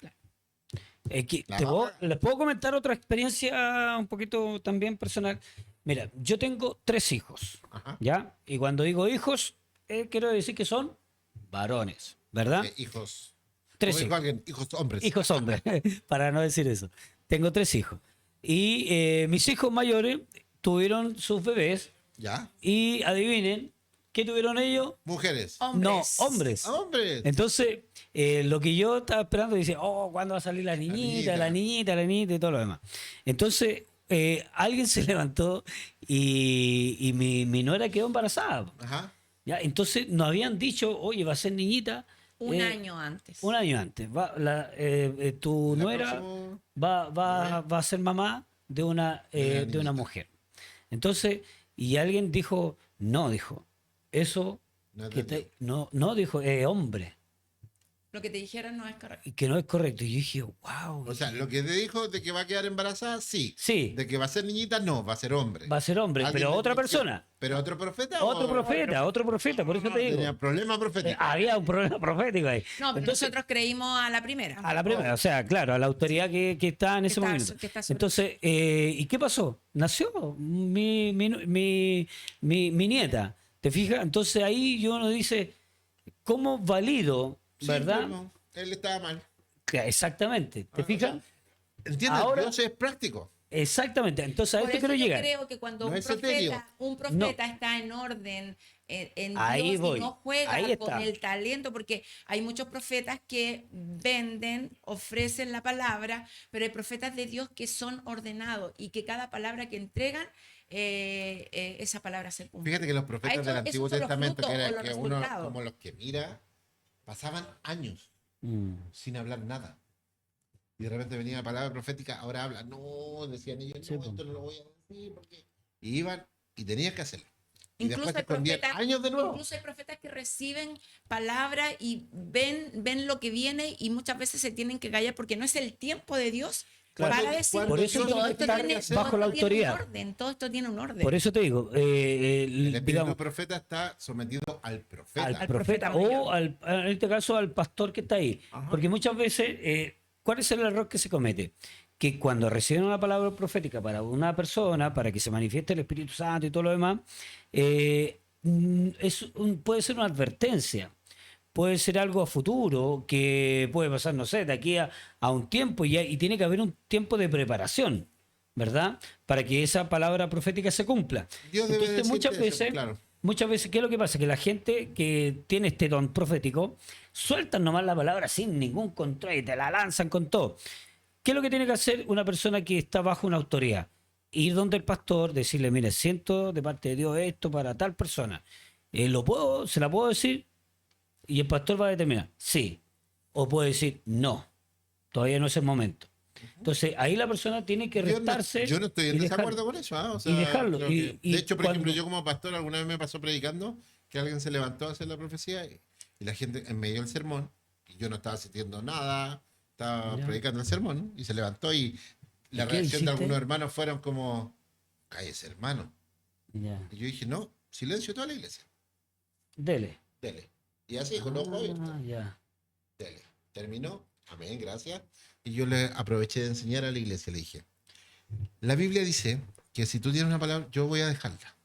La Les puedo comentar otra experiencia un poquito también personal. Mira, yo tengo 3 hijos, ajá, ¿ya? Y cuando digo hijos, quiero decir que son varones, ¿verdad? hijos. 3 Como dijo hijos. alguien, hijos hombres. Hijos hombres, para no decir eso. Tengo 3 hijos. Y mis hijos mayores tuvieron sus bebés ¿Ya? y adivinen, ¿qué tuvieron ellos? Mujeres. Hombres. No, hombres. Hombres. Entonces, lo que yo estaba esperando, dice, oh, ¿cuándo va a salir la niñita, la niñita, la niñita y todo lo demás? Entonces, alguien se levantó y mi nuera quedó embarazada. Ajá. ¿Ya? Entonces, nos habían dicho, oye, va a ser niñita. Un año antes. Un año antes. Tu La nuera próxima- va a ser mamá de una niñita. mujer. Entonces, y alguien dijo, no, dijo, eso No es que de Dios. no, dijo, hombre, Lo que te dijeron no es correcto. y que no es correcto. Y yo dije, wow. O sea, lo que te dijo de que va a quedar embarazada, sí. Sí, De que va a ser niñita, no, va a ser hombre. va a ser hombre, Alguien pero le otra dijo- persona. ¿Pero otro profeta? Otro o- profeta, por eso te digo. Tenía problema profético. Había un problema profético ahí. No, pero Entonces, nosotros creímos a la primera. a la primera, o sea, claro, a la autoridad que está en ese está momento. que está sobre- Entonces, ¿y qué pasó? Nació mi nieta, ¿te fijas? Entonces ahí uno dice, ¿cómo valido, Sí, verdad? no, él estaba mal. Exactamente, ¿te Ah, fijas? ¿Entiendes? Ahora- Dios es práctico. Exactamente, entonces a Por esto eso quiero yo llegar. creo que cuando No un es etéreo. profeta está en orden en Ahí Dios voy. y no juega Ahí con está. el talento, porque hay muchos profetas que venden, ofrecen la palabra, pero hay profetas de Dios que son ordenados y que cada palabra que entregan, esa palabra se cumple. Fíjate que los profetas Esos- del Antiguo esos son los Testamento, que, frutos era, o los que uno resultados. como los que mira, pasaban años Mm. sin hablar nada. Y de repente venía la palabra profética, ahora habla. No, decían ellos, Sí, no, po. esto no lo voy a decir. Porque... Y iban y tenías que hacerlo. Y Incluso después te hay escondían profetas- años de nuevo. Incluso hay profetas que reciben palabra y ven lo que viene y muchas veces se tienen que callar porque no es el tiempo de Dios Claro. para decir. Por eso todo tiene esto que estar tiene, bajo la todo esto tiene un autoridad. orden, todo esto tiene un orden. Por eso te digo, El espíritu digamos, profeta está sometido al profeta. al Al profeta profeta o en este caso al pastor que está ahí. Ajá. Porque muchas veces, ¿cuál es el error que se comete? Que cuando reciben una palabra profética para una persona, para que se manifieste el Espíritu Santo y todo lo demás, puede ser una advertencia. Puede ser algo a futuro que puede pasar, no sé, de aquí a un tiempo y tiene que haber un tiempo de preparación, ¿verdad? Para que esa palabra profética se cumpla. Dios debe Entonces, decirte muchas eso, veces, claro. muchas veces, ¿qué es lo que pasa? Que la gente que tiene este don profético sueltan nomás la palabra sin ningún control y te la lanzan con todo. ¿Qué es lo que tiene que hacer una persona que está bajo una autoridad? Ir donde el pastor, decirle, mire, siento de parte de Dios esto para tal persona. ¿Se la puedo decir? Y el pastor va a determinar, sí. O puede decir, no, todavía no es el momento. Entonces, ahí la persona tiene que restarse. Yo no estoy en y dejar- desacuerdo con eso. ¿Ah? O sea, y dejarlo. creo que- Y de hecho, por cuando- ejemplo, yo como pastor alguna vez me pasó predicando que alguien se levantó a hacer la profecía y la gente en medio del sermón, y yo no estaba sintiendo nada, estaba Ya. predicando el sermón y se levantó y la ¿Y qué reacción de hiciste? algunos hermanos fueron como, cállese hermano. Ya, Y yo dije, no, silencio toda la iglesia, dele. dele. Y así, con los ojos abiertos. Ya. Dele. Terminó. Amén, gracias. Y yo le aproveché de enseñar a la iglesia. Le dije, la Biblia dice que si tú tienes una palabra, yo voy a dejarla.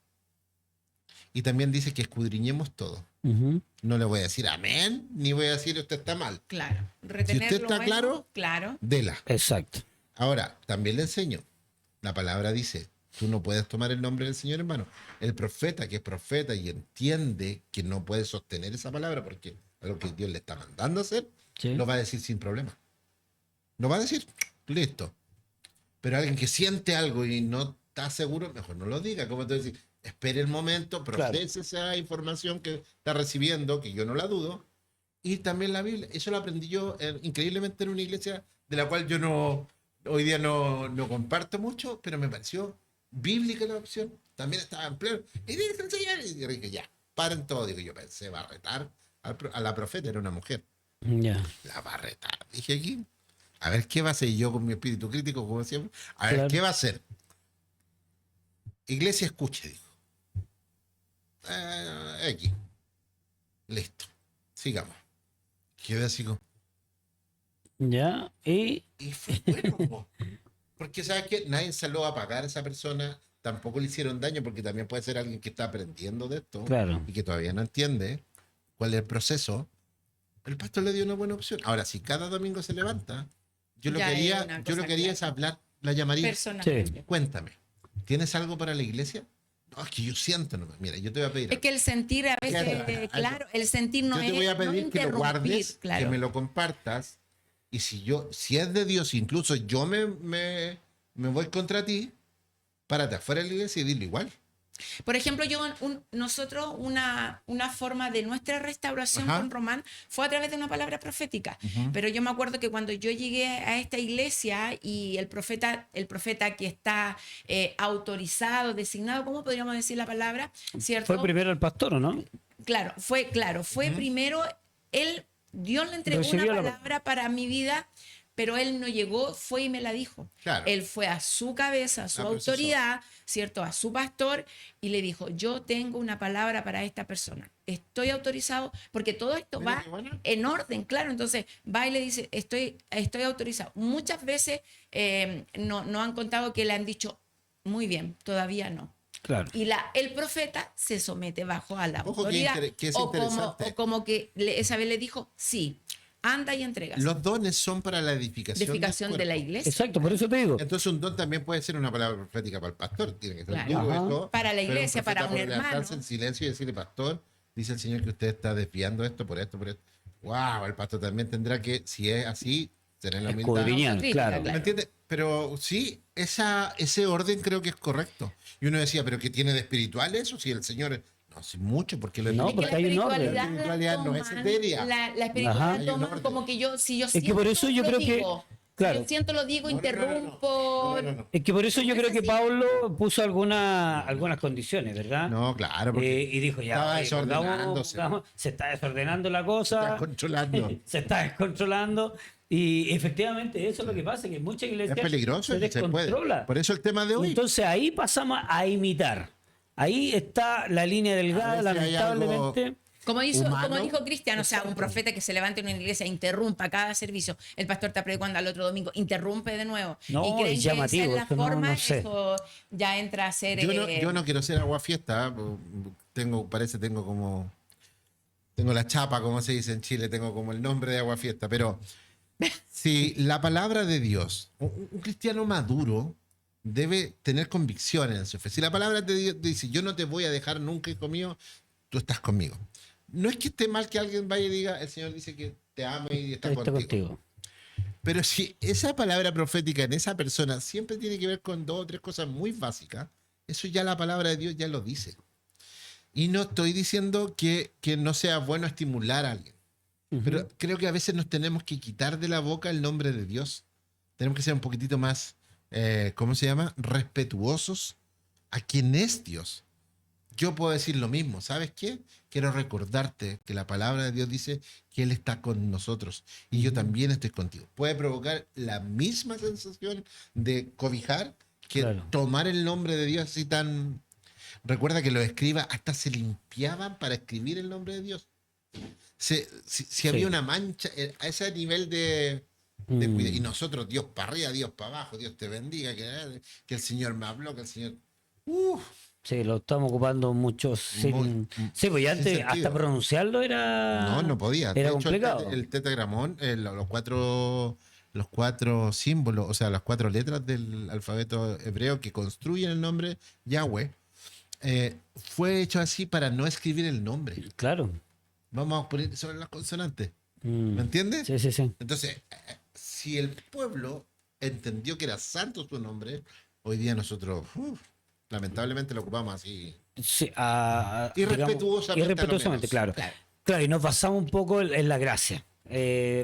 Y también dice que escudriñemos todo. Ujú. No le voy a decir amén, ni voy a decir usted está mal. Claro. Retener usted lo está bueno, claro, claro. Dela. Exacto. Ahora, también le enseño. La palabra dice, tú no puedes tomar el nombre del Señor en vano. El profeta que es profeta y entiende que no puede sostener esa palabra porque es lo que Dios le está mandando a hacer, Sí. lo va a decir sin problema. Lo va a decir, listo. Pero alguien que siente algo y no está seguro, mejor no lo diga. Como tú decís, espere el momento, procese esa información que está recibiendo, que yo no la dudo, y también la Biblia. Eso lo aprendí yo increíblemente en una iglesia de la cual yo no hoy día no comparto mucho, pero me pareció bíblica la opción. También estaba en pleno. Y dice el Señor, y yo dije, ya, paren todo. Digo, yo pensé, va a retar a la profeta, era una mujer. Ya. La va a retar. Dije aquí, a ver qué va a hacer. Y yo con mi espíritu crítico, como siempre, a ver Claro. qué va a hacer. Iglesia, escuche, dijo. Aquí. Listo. Sigamos. Quedé así como. Ya. Y Y fue bueno, po. Porque sabes que nadie se lo va a pagar a esa persona, tampoco le hicieron daño, porque también puede ser alguien que está aprendiendo de esto claro. y que todavía no entiende cuál es el proceso. El pastor le dio una buena opción. Ahora, si cada domingo se levanta, yo lo Ya que es haría, una yo lo cosa que haría es clara. hablar, la llamaría. Personalmente. Cuéntame, ¿tienes algo para la iglesia? No, es que yo siento nomás. Mira, yo te voy a pedir Es que el sentir a veces, Fíjate, claro, el sentir no yo es te voy a no pedir que lo interrumpir, guardes, que claro. me lo compartas. Y si es de Dios, incluso yo me voy contra ti, párate afuera de la iglesia y dilo igual. Por ejemplo, nosotros una forma de nuestra restauración Ajá. con Román fue a través de una palabra profética. Ujú. Pero yo me acuerdo que cuando yo llegué a esta iglesia y el profeta que está autorizado, designado, ¿cómo podríamos decir la palabra? ¿Cierto? fue primero el pastor, ¿o no? Claro, fue primero, Dios le entregó Recibió una la- palabra para mi vida, pero él no llegó, fue y me la dijo. Claro. Él fue a su cabeza, a su La procesó. autoridad, ¿cierto? A su pastor y le dijo, yo tengo una palabra para esta persona. Estoy autorizado, porque todo esto Mira va qué bueno. en orden, claro. Entonces va y le dice, estoy autorizado. Muchas veces no han contado que le han dicho, muy bien, todavía no. Claro. Y el profeta se somete bajo a la Ojo, autoridad. que es o interesante. como que esa vez le dijo, sí, anda y entregas. Los dones son para la edificación, Edificación del de la cuerpo. iglesia. Exacto, por eso te digo. Entonces un don también puede ser una palabra profética para el pastor. Tiene que ser Claro. duro Ajá. esto, Para la pero iglesia, profeta para un puede levantarse hermano. en silencio y decirle, pastor, dice el Señor que usted está desviando esto por esto, por esto. Wow, el pastor también tendrá que, si es así, tener la humildad. Escudriñar, Autocrítica, claro. ¿Me entiendes? Pero sí, ese orden creo que es correcto. Y uno decía, ¿pero qué tiene de espiritual eso? Si el Señor... No, sí, mucho, porque lo No, Es que porque la hay un orden. espiritualidad La espiritualidad no es toman- etérea. La espiritualidad Ajá. toma Hay un orden. como que si yo que siento, por eso yo lo creo que- digo. claro. Si yo siento, lo digo, No, no, no, no, interrumpo. no. Es que por eso yo No es creo que así. Pablo puso algunas condiciones, ¿verdad? No, claro, porque Y dijo ya, estaba oye, desordenándose. se está desordenando la está cosa, controlando. se está descontrolando y efectivamente eso es lo que pasa, que muchas Es iglesias peligroso, se se puede. descontrola. Por eso el tema de hoy. Entonces ahí pasamos a imitar. Ahí está la línea delgada, A veces hay lamentablemente. Como humano. dijo Cristian, o sea, un profeta que se levante en una iglesia, interrumpa cada servicio, el pastor está predicando al otro domingo, interrumpe de nuevo. No, y creen es que llamativo, esa es la eso no- forma, no sé. eso ya entra a ser... Yo no quiero ser aguafiesta. Tengo la chapa, como se dice en Chile, tengo como el nombre de aguafiesta. Pero si la palabra de Dios, un cristiano maduro debe tener convicciones en su fe. Si la palabra de Dios dice, yo no te voy a dejar nunca, hijo mío, tú estás conmigo. No es que esté mal que alguien vaya y diga, el Señor dice que te ama y está Está contigo. contigo. Pero si esa palabra profética en esa persona siempre tiene que ver con 2 o 3 cosas muy básicas, eso ya la palabra de Dios ya lo dice. Y no estoy diciendo que no sea bueno estimular a alguien, pero creo que a veces nos tenemos que quitar de la boca el nombre de Dios. Tenemos que ser un poquitito más, ¿cómo se llama? Respetuosos a quien es Dios. Yo puedo decir lo mismo, ¿sabes qué? Quiero recordarte que la palabra de Dios dice que Él está con nosotros y yo también estoy contigo. Puede provocar la misma sensación de cobijar que Claro. tomar el nombre de Dios así tan... Recuerda que los escribas hasta se limpiaban para escribir el nombre de Dios. Si había una mancha, a ese nivel de cuidado. Y nosotros, Dios para arriba, Dios para abajo, Dios te bendiga, que el Señor me habló, que el Señor... Sí, lo estamos ocupando mucho sin... Sí, pues ya sin antes sentido. hasta pronunciarlo era... No podía. Era De hecho, complicado. el tetragramón, los cuatro símbolos, o sea, las 4 letras del alfabeto hebreo que construyen el nombre Yahweh, fue hecho así para no escribir el nombre. Claro. Vamos a poner sobre las consonantes. Mm. ¿Me entiendes? Sí, sí, sí. Entonces, si el pueblo entendió que era santo su nombre, hoy día nosotros, lamentablemente, lo ocupamos así. Sí, Irrespetuosamente a lo irrespetuosamente, menos. claro. Claro. Claro, y nos basamos un poco en la gracia.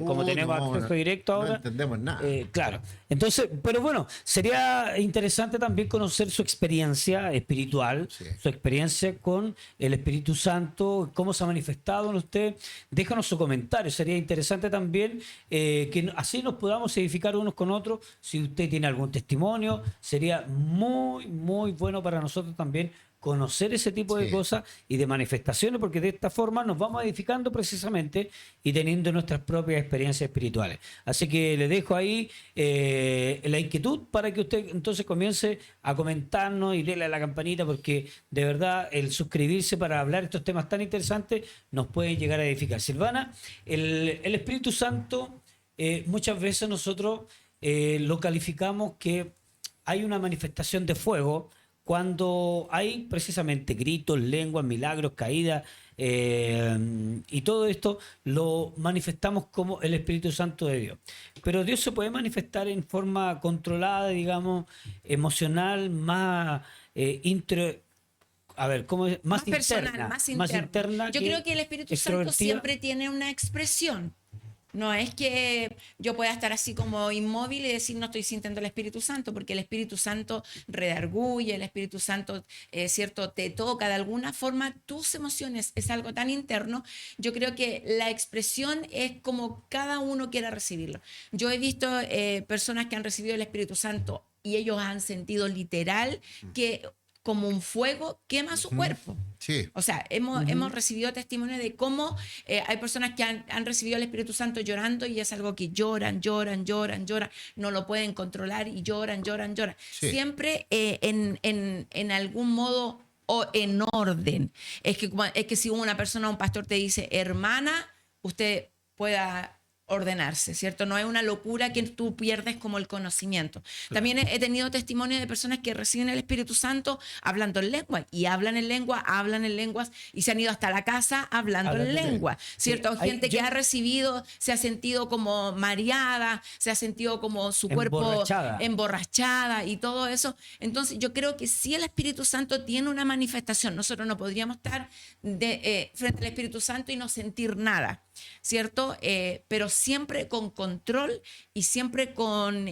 Como tenemos acceso directo ahora. No entendemos nada. Claro. Entonces, pero bueno, sería interesante también conocer su experiencia espiritual, Sí. su experiencia con el Espíritu Santo, cómo se ha manifestado en usted. Déjanos su comentario. Sería interesante también que así nos podamos edificar unos con otros. Si usted tiene algún testimonio, sería muy, muy bueno para nosotros también conocer ese tipo de Sí. cosas y de manifestaciones, porque de esta forma nos vamos edificando precisamente y teniendo nuestras propias experiencias espirituales. Así que le dejo ahí la inquietud para que usted entonces comience a comentarnos y darle a la campanita, porque de verdad el suscribirse para hablar estos temas tan interesantes nos puede llegar a edificar. Silvana, el Espíritu Santo, muchas veces nosotros lo calificamos que hay una manifestación de fuego cuando hay precisamente gritos, lenguas, milagros, caídas, y todo esto lo manifestamos como el Espíritu Santo de Dios. Pero Dios se puede manifestar en forma controlada, digamos, emocional, más a ver, ¿cómo es? Más personal, interna, más más interno. interna Yo que creo que el Espíritu Santo extrovertida. siempre tiene una expresión. No es que yo pueda estar así como inmóvil y decir no estoy sintiendo el Espíritu Santo, porque el Espíritu Santo redarguye, el Espíritu Santo, cierto, te toca de alguna forma tus emociones, es algo tan interno. Yo creo que la expresión es como cada uno quiera recibirlo. Yo he visto personas que han recibido el Espíritu Santo y ellos han sentido literal que como un fuego quema su cuerpo. Sí. O sea, hemos recibido testimonios de cómo hay personas que han recibido el Espíritu Santo llorando y es algo que lloran, no lo pueden controlar y lloran. Sí. Siempre en algún modo o en orden. Es que si una persona, un pastor te dice, hermana, usted pueda ordenarse, ¿cierto? No es una locura que tú pierdes como el conocimiento. También he tenido testimonios de personas que reciben el Espíritu Santo hablando en lengua y hablan en lenguas y se han ido hasta la casa hablando en lengua, ¿cierto? Sí, Gente que ha recibido, se ha sentido como mareada, se ha sentido como su cuerpo emborrachada y todo eso. Entonces yo creo que si el Espíritu Santo tiene una manifestación, nosotros no podríamos estar frente al Espíritu Santo y no sentir nada, ¿cierto? Pero siempre con control y siempre con,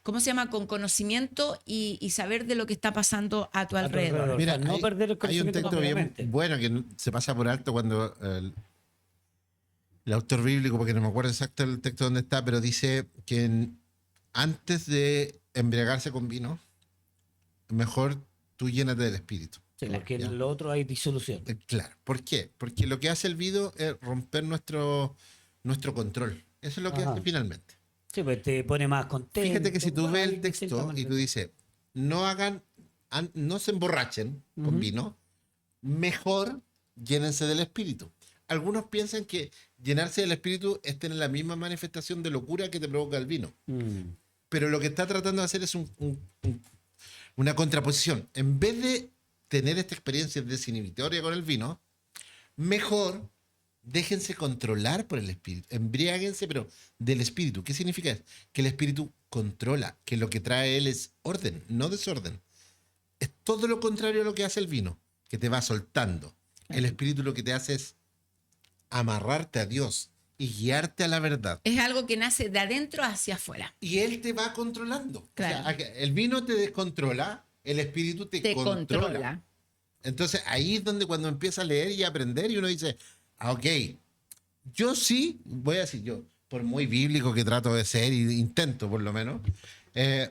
¿cómo se llama? Con conocimiento y saber de lo que está pasando a tu alrededor. Mira, no perder el hay un conocimiento texto bien completamente. bueno que se pasa por alto cuando el autor bíblico, porque no me acuerdo exacto el texto donde está, pero dice que antes de embriagarse con vino, mejor tú llénate del Espíritu. Sí, porque Ya. en lo otro hay disolución. Claro. ¿Por qué? Porque lo que hace el vino es romper nuestro control. Eso es lo que Ajá. hace finalmente. Sí, pues te pone más contento. Fíjate que si tú Bueno, ves hay el distintas texto y tú dices, no se emborrachen con vino, mejor llénense del Espíritu. Algunos piensan que llenarse del Espíritu es tener la misma manifestación de locura que te provoca el vino. Pero lo que está tratando de hacer es una contraposición. En vez de tener esta experiencia desinhibitoria con el vino, mejor déjense controlar por el Espíritu. Embriáguense, pero del Espíritu. ¿Qué significa eso? Que el Espíritu controla, que lo que trae él es orden, no desorden. Es todo lo contrario a lo que hace el vino, que te va soltando. El Espíritu lo que te hace es amarrarte a Dios y guiarte a la verdad. Es algo que nace de adentro hacia afuera. Y él te va controlando. Claro. O sea, el vino te descontrola, el Espíritu te controla. Entonces ahí es donde cuando empieza a leer y a aprender y uno dice, ok, yo sí, voy a decir yo, por muy bíblico que trato de ser y intento por lo menos,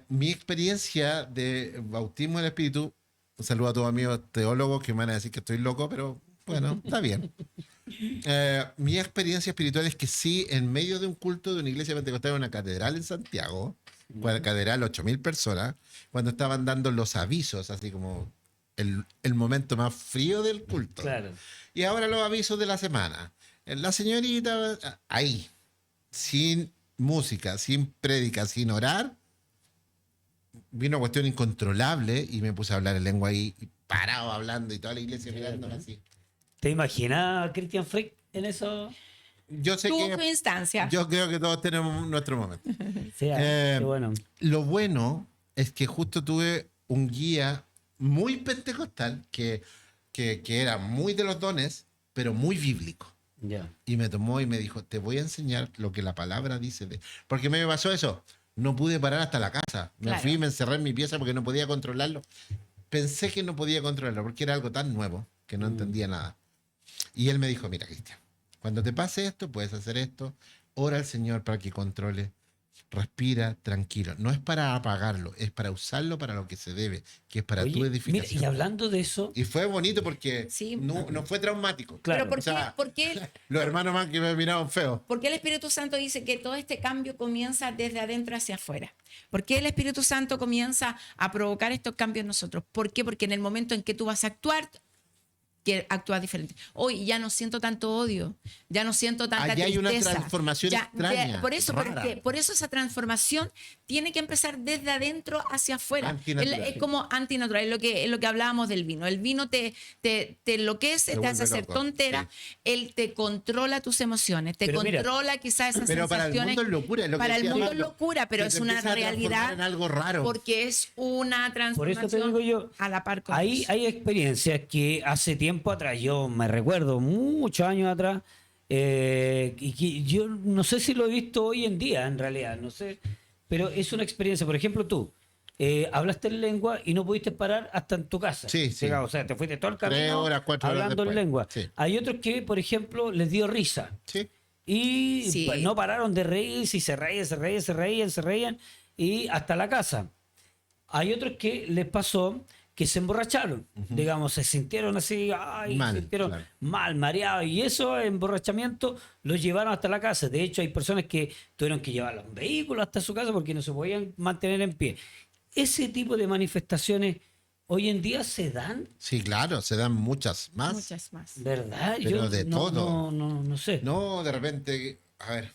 mi experiencia de bautismo del Espíritu, un saludo a todos amigos teólogos que me van a decir que estoy loco, pero bueno, está bien. Mi experiencia espiritual es que sí, en medio de un culto de una iglesia pentecostal en una catedral en Santiago, una catedral 8.000 personas, cuando estaban dando los avisos, así como el momento más frío del culto. Claro. Y ahora los avisos de la semana. La señorita, ahí, sin música, sin prédica, sin orar, vino una cuestión incontrolable y me puse a hablar en lengua ahí, y parado hablando y toda la iglesia mirándome así. ¿Te imaginas a Christian Frick en eso? Yo sé Tuvo su que instancia. yo creo que todos tenemos nuestro momento. Sí, qué bueno. Lo bueno es que justo tuve un guía muy pentecostal que era muy de los dones, pero muy bíblico. Ya. Y me tomó y me dijo, te voy a enseñar lo que la palabra dice. Porque me pasó eso. No pude parar hasta la casa. Me Claro. fui y me encerré en mi pieza porque no podía controlarlo. Pensé que no podía controlarlo porque era algo tan nuevo que no entendía nada. Y él me dijo, mira, Cristian, cuando te pase esto, puedes hacer esto. Ora al Señor para que controle. Respira tranquilo. No es para apagarlo, es para usarlo para lo que se debe, que es para Oye, tu mira, edificación. y hablando de eso, Y fue bonito porque Sí. no fue traumático. Claro. Pero ¿por O sea, qué los hermanos más que me miraban feo. ¿por qué el Espíritu Santo dice que todo este cambio comienza desde adentro hacia afuera? ¿Por qué el Espíritu Santo comienza a provocar estos cambios en nosotros? ¿Por qué? Porque en el momento en que tú vas a actuar, que actúas diferente. Hoy ya no siento tanto odio, ya no siento tanta Allá hay una tristeza. transformación extraña, Por eso, pero rara. es que por eso esa transformación tiene que empezar desde adentro hacia afuera. Antinatural. Es como antinatural, es lo que hablábamos del vino. El vino te enloquece, te vuelve hace hacer loco, tontera, sí. él te controla tus emociones, te Pero mira, controla quizás esas Pero para el sensaciones. mundo es locura. Es lo que Para el decía mundo es Pablo, locura, pero que es te una empieza a transformar realidad en algo raro. porque es una por eso te transformación digo yo, a la par con hay Dios. experiencias que hace tiempo atrás, yo me recuerdo, muchos años atrás, y que yo no sé si lo he visto hoy en día, en realidad, no sé, pero es una experiencia. Por ejemplo, tú hablaste en lengua y no pudiste parar hasta en tu casa. Sí, sí. O sea, te fuiste todo el 3 camino horas, 4 horas hablando en después. lengua. Sí. Hay otros que, por ejemplo, les dio risa. Sí. Y Sí. pues, no pararon de reírse y se reían y hasta la casa. Hay otros que les pasó que se emborracharon, digamos, se sintieron así, ay, Mal, se sintieron claro. mal, mareados, y eso, emborrachamiento, los llevaron hasta la casa. De hecho, hay personas que tuvieron que llevar un vehículo hasta su casa porque no se podían mantener en pie. Ese tipo de manifestaciones hoy en día se dan, Sí, claro, se dan muchas más. Muchas más. ¿verdad? Pero de no, todo. no sé. No, de repente, a ver,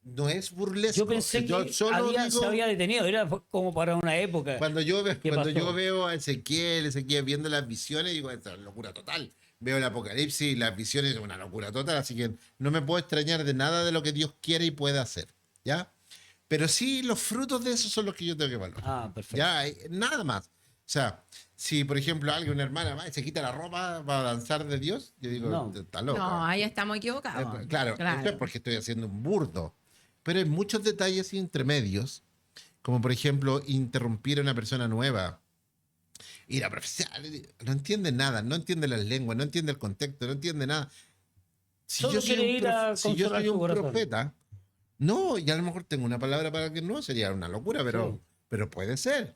no es burlesco. Yo pensé Yo que solo digo, se había detenido, era como para una época. cuando ¿Qué cuando pasó? yo veo a Ezequiel viendo las visiones, digo, esta es locura total. Veo el Apocalipsis y las visiones es una locura total, así que no me puedo extrañar de nada de lo que Dios quiere y puede hacer, ¿ya? Pero sí, los frutos de eso son los que yo tengo que valorar. Ah, perfecto. Ya, nada más. O sea, si por ejemplo alguien, una hermana, va y se quita la ropa, va a danzar de Dios, yo digo, No. está loco. No, ahí estamos equivocados. Claro, eso es porque estoy haciendo un burdo. Pero hay muchos detalles intermedios, como por ejemplo interrumpir a una persona nueva, ir a profesar, no entiende nada, no entiende las lenguas, no entiende el contexto, no entiende nada. Si Solo yo soy quiere un, ir a si yo consolar soy su un corazón. profeta, no, y a lo mejor tengo una palabra para que no, sería una locura, Sí. pero puede ser.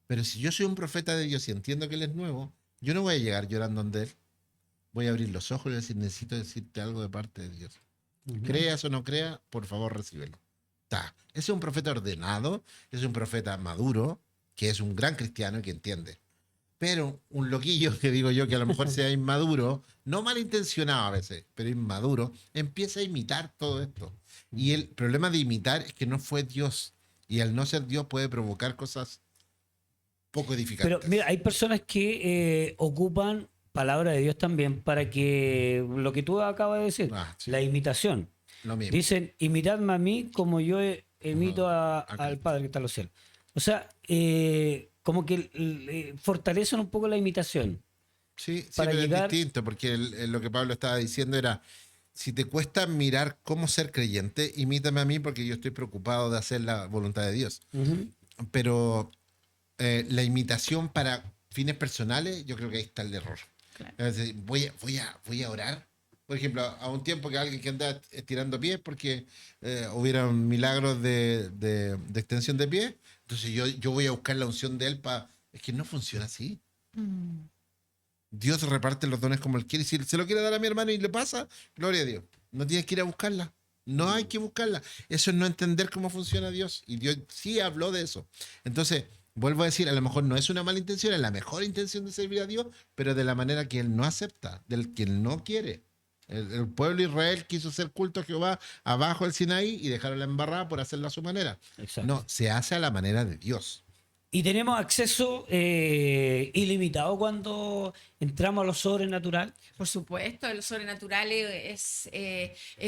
Pero si yo soy un profeta de Dios y entiendo que Él es nuevo, yo no voy a llegar llorando donde Él. Voy a abrir los ojos y decir, necesito decirte algo de parte de Dios. Creas o no creas, por favor, recíbelo. Ese es un profeta ordenado, es un profeta maduro, que es un gran cristiano y que entiende. Pero un loquillo, que digo yo, que a lo mejor sea inmaduro, no malintencionado a veces, pero inmaduro, empieza a imitar todo esto. Y el problema de imitar es que no fue Dios. Y al no ser Dios puede provocar cosas poco edificantes. Pero mira, hay personas que ocupan palabra de Dios también para que lo que tú acabas de decir, Sí. la imitación. Lo mismo. Dicen, imitadme a mí como yo imito al Cristo. Padre que está en los cielos. O sea, como que fortalecen un poco la imitación. Sí, para pero llegar- es distinto, porque lo que Pablo estaba diciendo era, si te cuesta mirar cómo ser creyente, imítame a mí porque yo estoy preocupado de hacer la voluntad de Dios. Ujú. Pero la imitación para fines personales, yo creo que ahí está el error. Claro. Es decir, voy a orar. Por ejemplo, a un tiempo que alguien que anda estirando pies porque hubieran milagros de extensión de pies, entonces yo voy a buscar la unción de él para... Es que no funciona así. Dios reparte los dones como Él quiere. Y si se lo quiere dar a mi hermano y le pasa, gloria a Dios. No tienes que ir a buscarla. No hay que buscarla. Eso es no entender cómo funciona Dios. Y Dios sí habló de eso. Entonces, vuelvo a decir, a lo mejor no es una mala intención, es la mejor intención de servir a Dios, pero de la manera que Él no acepta, del que Él no quiere. El pueblo de Israel quiso hacer culto a Jehová abajo del Sinaí y dejaron la embarrada por hacerla a su manera. Exacto. No, se hace a la manera de Dios. Y tenemos acceso ilimitado cuando entramos a lo sobrenatural. Por supuesto, lo sobrenatural es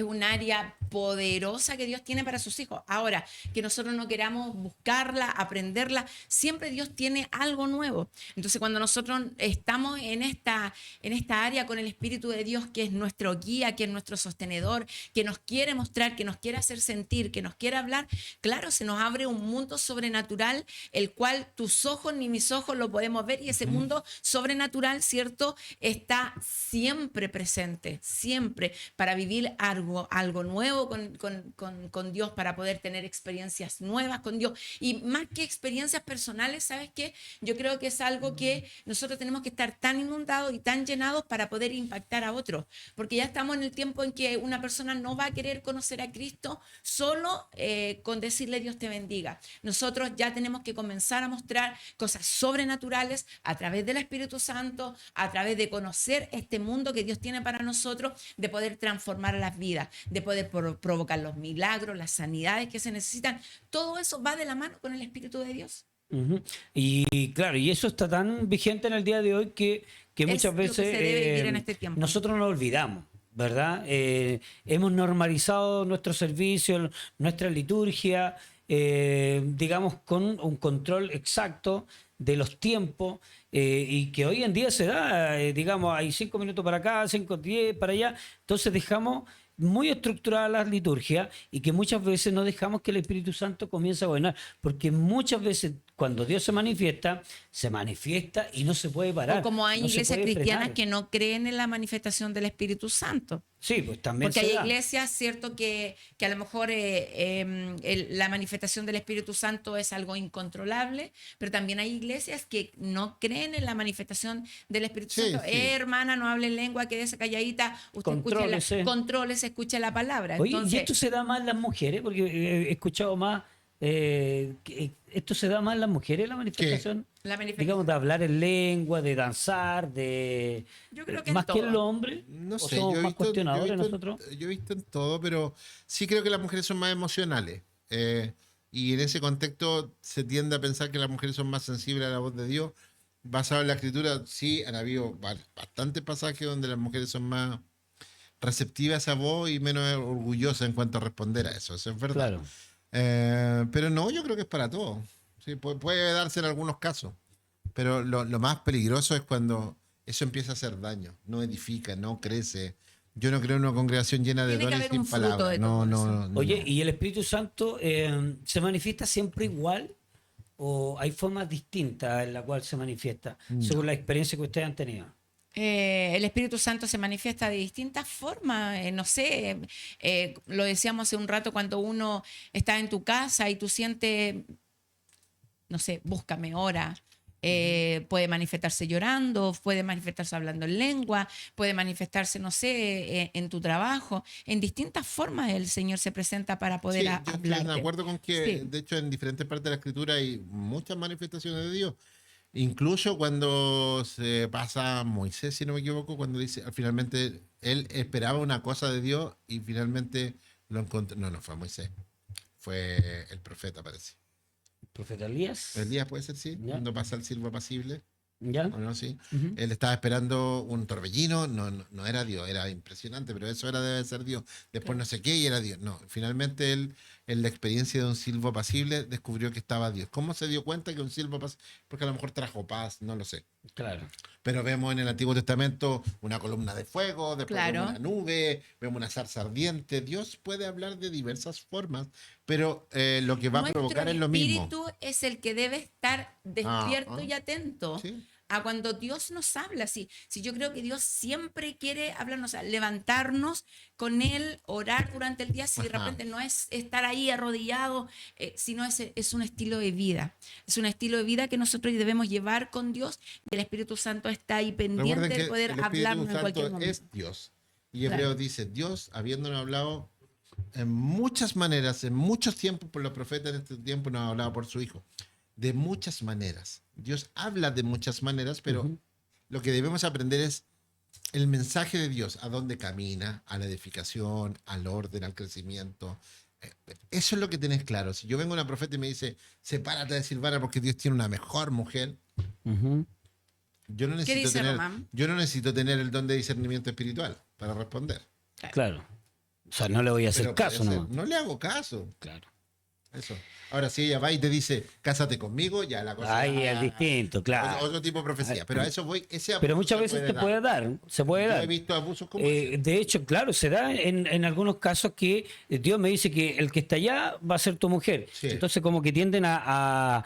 un área poderosa que Dios tiene para sus hijos. Ahora, que nosotros no queramos buscarla, aprenderla, siempre Dios tiene algo nuevo. Entonces, cuando nosotros estamos en esta área con el Espíritu de Dios, que es nuestro guía, que es nuestro sostenedor, que nos quiere mostrar, que nos quiere hacer sentir, que nos quiere hablar, claro, se nos abre un mundo sobrenatural, el cual tus ojos ni mis ojos lo podemos ver, y ese mundo sobrenatural, ¿cierto?, está siempre presente, siempre, para vivir algo nuevo con Dios, para poder tener experiencias nuevas con Dios. Y más que experiencias personales, ¿sabes qué? Yo creo que es algo que nosotros tenemos que estar tan inundados y tan llenados para poder impactar a otros, porque ya estamos en el tiempo en que una persona no va a querer conocer a Cristo solo con decirle Dios te bendiga. Nosotros ya tenemos que comenzar a mostrar cosas sobrenaturales a través del Espíritu Santo, a través de conocer este mundo que Dios tiene para nosotros, de poder transformar las vidas, de poder provocar los milagros, las sanidades que se necesitan. Todo eso va de la mano con el Espíritu de Dios. Ujú. Y claro, y eso está tan vigente en el día de hoy que Es muchas lo que veces se debe vivir en este tiempo. nosotros nos olvidamos, ¿verdad? Hemos normalizado nuestro servicio, nuestra liturgia, digamos, con un control exacto de los tiempos, y que hoy en día se da, digamos, hay 5 minutos para acá, 5, 10 para allá, entonces dejamos muy estructurada la liturgia, y que muchas veces no dejamos que el Espíritu Santo comience a gobernar, porque muchas veces cuando Dios se manifiesta y no se puede parar. O como hay no se iglesias puede cristianas frenar. que no creen en la manifestación del Espíritu Santo. Sí, pues también Porque se hay da. iglesias, cierto, que a lo mejor la manifestación del Espíritu Santo es algo incontrolable, pero también hay iglesias que no creen en la manifestación del Espíritu Sí, Santo. sí. Hermana, no hable lengua, quédese calladita, usted Contrólese. contrólese, escuche la palabra. Oye, Entonces, ¿y esto se da más en las mujeres? Porque he escuchado más, ¿esto se da más en las mujeres, la manifestación? la manifestación, Digamos, de hablar en lengua, de danzar, de... yo creo que más en que en los todo. hombres. No ¿O sé, somos yo he más visto, cuestionadores nosotros? yo he visto en todo, pero sí creo que las mujeres son más emocionales. Y en ese contexto se tiende a pensar que las mujeres son más sensibles a la voz de Dios. Basado en la escritura, sí, han habido bastantes pasajes donde las mujeres son más receptivas a esa voz y menos orgullosas en cuanto a responder a eso. Eso es verdad. Claro. Pero no, yo creo que es para todo. Sí, puede darse en algunos casos. Pero lo más peligroso es cuando eso empieza a hacer daño, no edifica, no crece. Yo no creo en una congregación llena de Tiene que dones haber sin un fruto palabras. de No, todo no, eso. no. Oye, ¿y el Espíritu Santo se manifiesta siempre igual? ¿O hay formas distintas en las cuales se manifiesta, según la experiencia que ustedes han tenido? El Espíritu Santo se manifiesta de distintas formas, no sé, lo decíamos hace un rato, cuando uno está en tu casa y tú sientes, no sé, búscame, ora. Puede manifestarse llorando, puede manifestarse hablando en lengua, puede manifestarse, no sé, en tu trabajo. En distintas formas el Señor se presenta para poder Sí, yo estoy hablarte. de acuerdo con que, Sí. de hecho, en diferentes partes de la escritura hay muchas manifestaciones de Dios. Incluso cuando se pasa a Moisés, si no me equivoco, cuando dice, finalmente él esperaba una cosa de Dios y finalmente lo encontró. No, no fue a Moisés, fue el profeta, parece. ¿El profeta Elías? Elías puede ser, sí, Ya. cuando pasa el silbo apacible. ¿Ya? ¿O no? Sí. Ujú. Él estaba esperando un torbellino, no era Dios, era impresionante, pero eso debe ser Dios. Después no sé qué y era Dios. No, finalmente él, en la experiencia de un silbo apacible, descubrió que estaba Dios. ¿Cómo se dio cuenta que un silbo apacible? Porque a lo mejor trajo paz, no lo sé. Claro. Pero vemos en el Antiguo Testamento una columna de fuego, después Claro. vemos una nube, vemos una zarza ardiente. Dios puede hablar de diversas formas, pero lo que va a Nuestro provocar es lo mismo. espíritu es el que debe estar despierto y atento Sí. a cuando Dios nos habla. Si yo creo que Dios siempre quiere hablarnos, o sea, levantarnos con Él, orar durante el día, si de Ajá. repente no es estar ahí arrodillado, sino es un estilo de vida. Es un estilo de vida que nosotros debemos llevar con Dios, y el Espíritu Santo está ahí pendiente Recuerden de que poder el Espíritu hablarnos en cualquier Santo momento. es Dios. Y Claro. Hebreos dice, Dios, habiéndonos hablado en muchas maneras, en muchos tiempos por los profetas, en este tiempo nos ha hablado por su Hijo. De muchas maneras. Dios habla de muchas maneras, pero lo que debemos aprender es el mensaje de Dios, a dónde camina, a la edificación, al orden, al crecimiento. Eso es lo que tenés claro. Si yo vengo a una profeta y me dice, sepárate de Silvana porque Dios tiene una mejor mujer, Ujú. Yo no ¿Qué necesito dice tener, Román? yo no necesito tener el don de discernimiento espiritual para responder. Claro. O sea, no le voy a hacer Pero caso, puede ¿no? ser. No le hago caso. Claro. Eso. Ahora, si ella va y te dice, cásate conmigo, ya la cosa Ahí es distinto, claro. otro tipo de profecía. Pero a eso voy. Ese Pero abuso muchas se veces te dar. puede dar, se puede Yo dar. he visto abusos como ese. De hecho, claro, se da en algunos casos que Dios me dice que el que está allá va a ser tu mujer. Sí. Entonces como que tienden a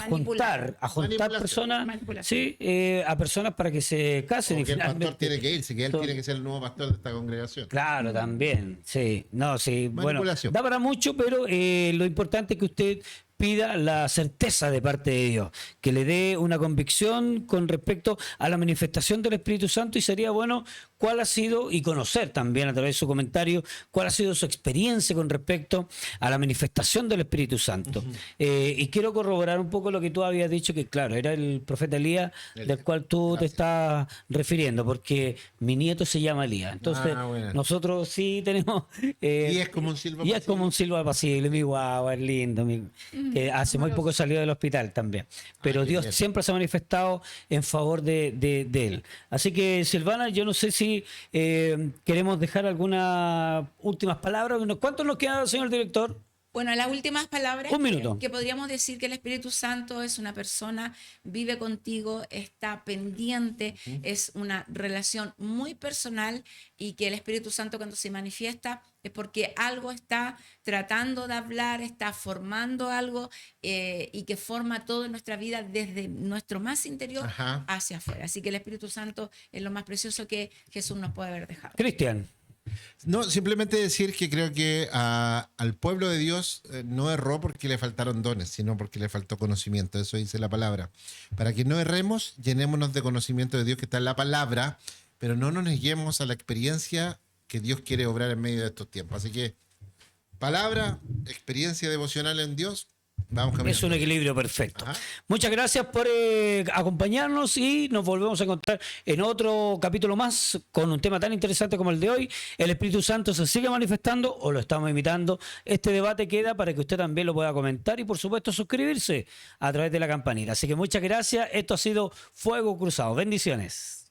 manipular. juntar Manipulación. personas, Manipulación. sí, a personas para que se casen. O Y que el pastor finalmente, tiene que irse, que él son- tiene que ser el nuevo pastor de esta congregación. Claro, también, sí. No, sí, bueno, Manipulación. da para mucho, pero lo importante es que usted pida la certeza de parte de Dios, que le dé una convicción con respecto a la manifestación del Espíritu Santo, y sería bueno cuál ha sido, y conocer también a través de su comentario, cuál ha sido su experiencia con respecto a la manifestación del Espíritu Santo. Y quiero corroborar un poco lo que tú habías dicho, que claro, era el profeta Elías del cual tú te Gracias. estás refiriendo, porque mi nieto se llama Elías. Entonces, Bueno. nosotros sí tenemos... Y es como un silbo Y es apacible. como un silbo apacible, mi guagua, es lindo. Que hace muy poco salió del hospital también. Pero qué Dios bien. siempre se ha manifestado en favor de él. Así que, Silvana, yo no sé si queremos dejar algunas últimas palabras. ¿Cuánto nos queda, señor director? Bueno, las últimas palabras. Un minuto. Que podríamos decir que el Espíritu Santo es una persona, vive contigo, está pendiente, es una relación muy personal, y que el Espíritu Santo cuando se manifiesta es porque algo está tratando de hablar, está formando algo, y que forma toda nuestra vida desde nuestro más interior Ajá. hacia afuera. Así que el Espíritu Santo es lo más precioso que Jesús nos puede haber dejado. Cristian. No, simplemente decir que creo que al pueblo de Dios no erró porque le faltaron dones, sino porque le faltó conocimiento. Eso dice la palabra. Para que no erremos, llenémonos de conocimiento de Dios que está en la palabra, pero no nos neguemos a la experiencia que Dios quiere obrar en medio de estos tiempos. Así que palabra, experiencia devocional en Dios, vamos caminando. Es un equilibrio perfecto. Ajá. Muchas gracias por acompañarnos, y nos volvemos a encontrar en otro capítulo más con un tema tan interesante como el de hoy. ¿El Espíritu Santo se sigue manifestando o lo estamos imitando? Este debate queda para que usted también lo pueda comentar y, por supuesto, suscribirse a través de la campanita. Así que muchas gracias. Esto ha sido Fuego Cruzado. Bendiciones.